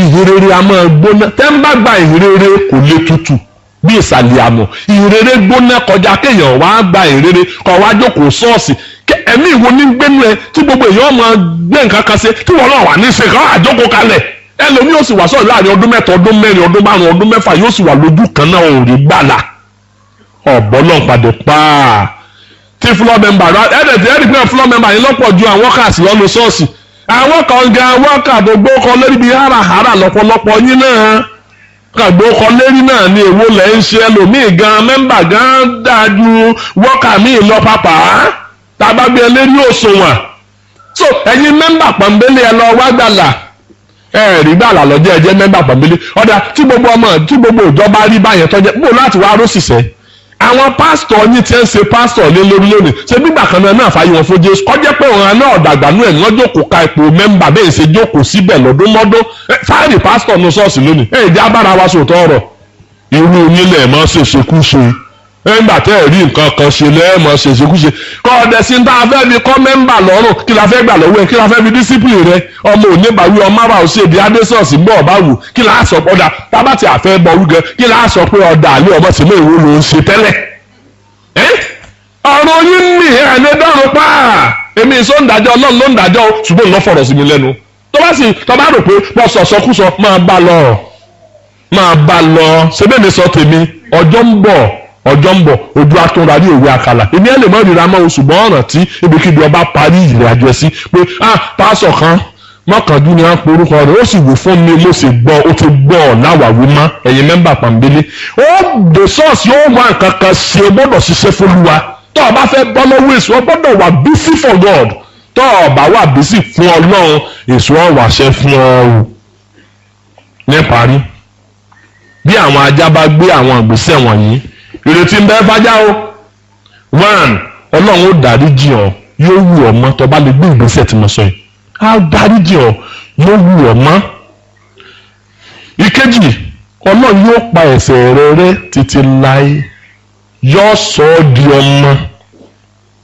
ìhìnrere a máa gbóná tẹ́ ń bá gba ìhìnrere kò lè tutù bí ìsàlẹ̀ àmọ̀ ìhìnrere gbóná kọjá kéèyàn wá gba ìhìnrere kọ̀ wá jókòó ṣọ́ọ̀ṣì ẹ̀mí ìwo ní gbénu ẹ tí gbogbo èèyàn máa gbé nǹkan kan ṣe tí wọ́n náà wà ní ṣe kọ́ àjókòó kalẹ̀ ẹlòmíì yóò sì wà sọ̀rọ̀ láàrin ọdún mẹ́ta ọdún mẹ́rin ọdún márùn ọdún mẹ́fà yóò sì wà lójú kan náà ò rí gbàlà ọ̀bọ̀ náà padà pa tí floor member ẹ̀ẹ́dì pé floor member yìí lọ́pọ̀ ju àwọn workers lọ́nu ṣọ́ọ̀ṣì àwọn kan gan worker tó gbó kọ lórí bíi háràhárà lọ́pọ̀lọpọ̀ yín náà kàgbó kọ lérí náà ni èwo lẹ̀ ń ṣe ẹlòmíì gan member gan dájú worker míì lọ pàpà tá a bá gbé eléri òṣùwọ̀n. So ẹ̀yin mẹ́mbà pọ̀nbélé ẹ lọ wá gbàlà rí gbàlà lọ́jọ́ ẹ̀jẹ̀ mẹ́mbà pọ̀nbélé ọ̀dà tí gbogbo ìjọba rí báyẹn tọ́jẹ́ bó láti wá róṣìṣẹ́. Àwọn pásítọ̀ yín tí ń ṣe pásítọ̀ lé lórí lónìí ṣé gbígbà kan náà fàyè wọn fún Jésù kọjá pé òun náà dàgbànú ẹ̀ wọ́n jókòó ka ipò mẹ́mbà bẹ́ẹ̀ ṣe jókòó síbẹ̀ lọ́dún mọ́dún fáìlì pásítọ̀ ní ṣọ́ọ̀ṣì lónìí ìjà abára wa sòtọ́ ọ̀rọ̀ irú nílẹ̀ mọ́ ṣèṣekúṣe nígbà tẹ́ ẹ̀ rí nǹkan kan ṣe lẹ́ẹ̀mọ́ ṣèṣekúṣe kọ́ ọ̀dẹ̀ sí tá a fẹ́ fi kọ́ mẹ́mbà lọ́rùn kí la fẹ́ gbà lọ́wọ́ ẹ̀ kí la fẹ́ fi dísípìlì rẹ ọmọ oníbàwí ọmọ àbá òṣèdè adésọ̀ọ̀sì ń bọ̀ ọ̀bá wù kí la sọ pé ọ̀dà tábàtì àfẹ́ bọ̀ wúgẹ kí la sọ pé ọ̀dà àlẹ́ ọmọ sí mọ́ ìwé ló ń ṣe tẹ́lẹ̀ ọ̀rọ̀ yín ní ẹ̀ẹ́dẹ́dọ́rùn pa èmi ìsọ ń dájọ́ ọlọ́run ló ń dájọ́ ṣùgbọ́n lọ́ fọ̀rọ̀ sí mi lẹ́nu tó bá rò pé mo sọ̀sọ́kúsọ máa bá lọ ṣebí mi sọ tèmi ọjọ́ ń bọ̀ ojú atúnra ní òwe àkàlà èmi ẹ̀ lè mọ́ ìrira mọ́ oṣù bọ́ ọ̀ràn tí ibikíbi ọba parí ìrìn àjò ẹ̀ sí pé pásọ̀ kan mọ́kàndún ni wọ́n pe orúkọ rẹ̀ ó sì wò fún mi mo sì gbọ́ ó ti gbọ́ láwàwí mọ́ ẹ̀yin mẹ́mbà pàmbélé ó the source yóò wá nǹkan kan ṣe o gbọ́dọ̀ ṣiṣẹ́ fÓlúwa tó o bá fẹ́ bọ́ lọ́wọ́ èso o gbọ́dọ̀ wà busy for God tó o bá wà busy fún Ọlọ́run èso ọ̀wàṣẹ fún ọ. Níparí bí àwọn ajá bá gbé àwọn ìgbésẹ̀ wọ̀nyí ìrètí ń bẹ fájá o. 1 Ọlọ́run ó dáríjì ọ yóò wù ọ mọ́ tó bá lè gbé ìgbésẹ̀ tí mo sọ yìí á dáríjì ọ yóò wù ọ mọ́. Ìkejì Ọlọ́run yóò pa ẹ̀ṣẹ̀ rẹ rẹ́ títí láé yóò sọ ọ́ di ọmọ.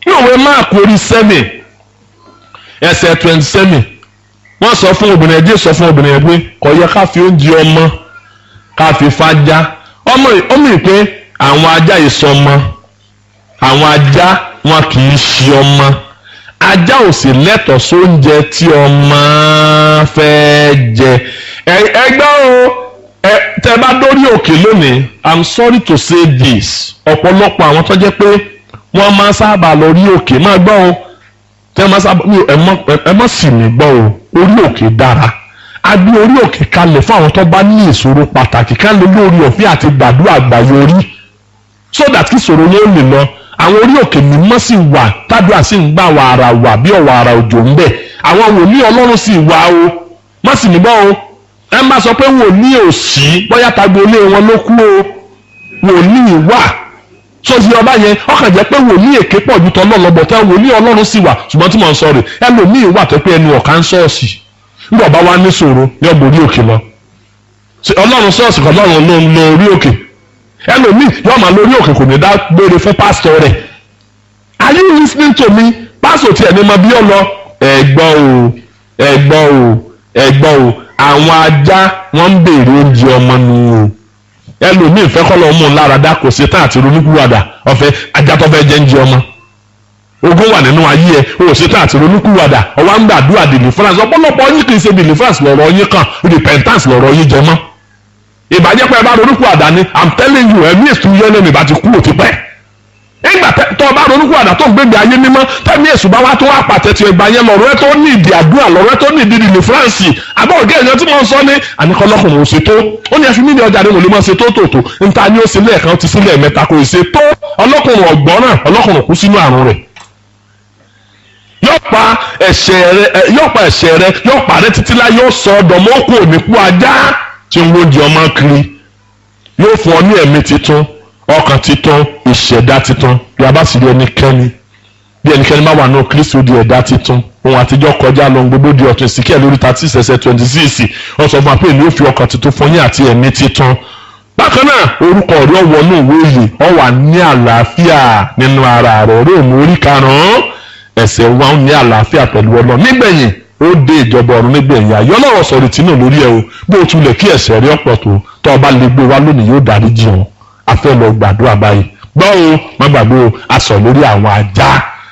Ní òwe Máàkù orí 7 ẹsẹ̀ 27 wọ́n sọ fún obìnrin ẹ̀jẹ̀ sọ fún obìnrin ẹ̀ pé kò yẹ ká fi oúnjẹ ọmọ ká fi fájá ọmọ ìpè àwọn ajá ìsọmọ àwọn ajá wọn kì í ṣe ọmọ ajá ò sì lẹ́tọ̀ọ́ sóúnjẹ tí ọmọ fẹ́ jẹ ẹgbẹ́ o tẹ́ bá dórí òkè lónìí I'm sorry to say this ọ̀pọ̀lọpọ̀ àwọn tó jẹ́ pé wọ́n máa sábà lọ rí òkè máa gbọ́ o tẹ́ máa sábà ẹ mọ̀ sì mí gbọ́ o orí òkè dára a gbé orí òkè kalẹ̀ fún àwọn tó bá ní ìṣòro pàtàkì ká lè lórí ọ̀fẹ́ àti gbàdúrà àgbáyé orí so that kí ìṣòro yẹn lè lọ àwọn orí òkè mímọ́ sì wà tádùá sì ń gbà wàrà wà bí ọ̀wàrà òjò ń bẹ̀ àwọn wòlíì Ọlọ́run sì wà o má sì mí gbọ́ o ẹ má sọ pé wòlíì ò sí bóyá tagbo ilé wọn ló kú o wòlíì wà sọ́sì ọba yẹn ọkàn jẹ́ pé wòlíì èké pọ̀ ju tọ́lọ́ lọ́bọ̀ tẹ́ wòlíì Ọlọ́run sì wà ṣùgbọ́n tí mò ń sọ rè ẹlòmíì wà tó pé ẹnu ọ̀ká ń ṣọ́ọ̀ṣì nígbà bá wá ní ṣòro ní ọgbọ̀n orí òkè lọ Ọlọ́run ṣọ́ọ̀ṣì kan Ọlọ́run ló ń lo orí òkè ẹlòmíì yóò máa lórí òkè kò ní dá gbére fún pásítọ̀ rẹ̀ are you listening to me pásítọ̀ tiẹ̀ ní ma bí ọ lọ ẹ̀gbọ́n o àwọn ajá wọ́n ń béèrè oúnjẹ ọmọ nù o ẹlòmíì fẹ́ kọ́ lọ́ mú un lára dá kò sí tán àti ronúkúwàdà ọ̀fẹ́ ajá tó fẹ́ jẹ́ ń jẹ ọmọ ogun wà nínú ayé ẹ o sí tán àti ronúkúwàdà ọwọ́ ń gbàdúrà deliverance ọ̀pọ̀lọpọ̀ yín kì í ṣe deliverance lọ́rọ̀ yín kan repentance lọ́rọ̀ yín jẹ mọ́ ìbàjẹ́ pé ẹ bá ronúkúwàdà ni I'm telling you ẹ̀mí èsù yẹn lẹ́nu ìbá ti kú òtí pẹ́ nígbà tó o bá ronúkúwàdà tó ń gbégbé ayé mímọ́ tẹ́mi èsù bá wá tó wá pàtẹ́tì ẹgbà yẹn lọ́rọ̀ ẹ tó ní ìdí àdúrà lọ́rọ̀ ẹ tó ní ìdí deliverance àbọ̀ ògé èèyàn tí mo ń sọ ní àníkọ́lọ́kùnrin ò ṣètò ó ní ẹfi mí ní ọjà ni mo lè máa ṣètò tòótò níta ni ó ṣe lẹ́ẹ̀kan ó ti sílẹ̀ mẹ́ta kò ṣètò ọlọ́kùnrin ọ̀gbọ́n ọlọ́kùnrin kú sínú àrùn rẹ̀ yóò pa ẹ̀ṣẹ̀ rẹ yóò pa rẹ títí láyé yóò sọ ọdọmọkù òníkú ajá tí ń wọ́n di ọmọ kiri yóò fún ọ ní ẹ̀mí titun ọkàn titun ìṣẹ̀dá titun bí a bá sì rí ẹnikẹ́ni bí ẹnikẹ́ni má wà ní Kristi ó di ẹ̀dá titun ohun àtijọ́ kọjá lọ gbogbo di ọ̀tun ìsìnkẹ́ lórí 36 ẹsẹ̀ 26 ó sọ fún wa pé èmi ó fi ọkàn titun fún yín àti ẹ̀mí titun bákan náà orúkọ rẹ wọnú ìwé ìyè ọ wà ní àlàáfíà nínú ara rẹ Róòmù orí 5 ẹsẹ̀ wa ní àlàáfíà pẹ̀lú Ọlọ́run nígbẹ̀yìn ó dé ìjọba ọ̀run nígbẹ̀yìn ayọ̀ lọ́rọ̀ sọ̀rọ̀ tìǹà lórí ẹ o bó o tulẹ̀ kí ẹ̀ṣẹ̀ rí ọ̀pọ̀ tó o bá lè gbé wa lónìí yóò dáríjì ọ́ a fẹ́ lọ gbàdúrà báyìí gbọ́ o má gbàgbé o a sọ lórí àwọn ajá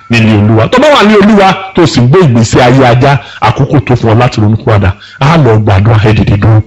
nílé Olúwa tó bá wà ní Olúwa tó sì gbé ìgbésí ayé ajá àkókò tó fún ọ láti ronúpìwàdà á lọ gbàdúrà ẹ dìde dúró.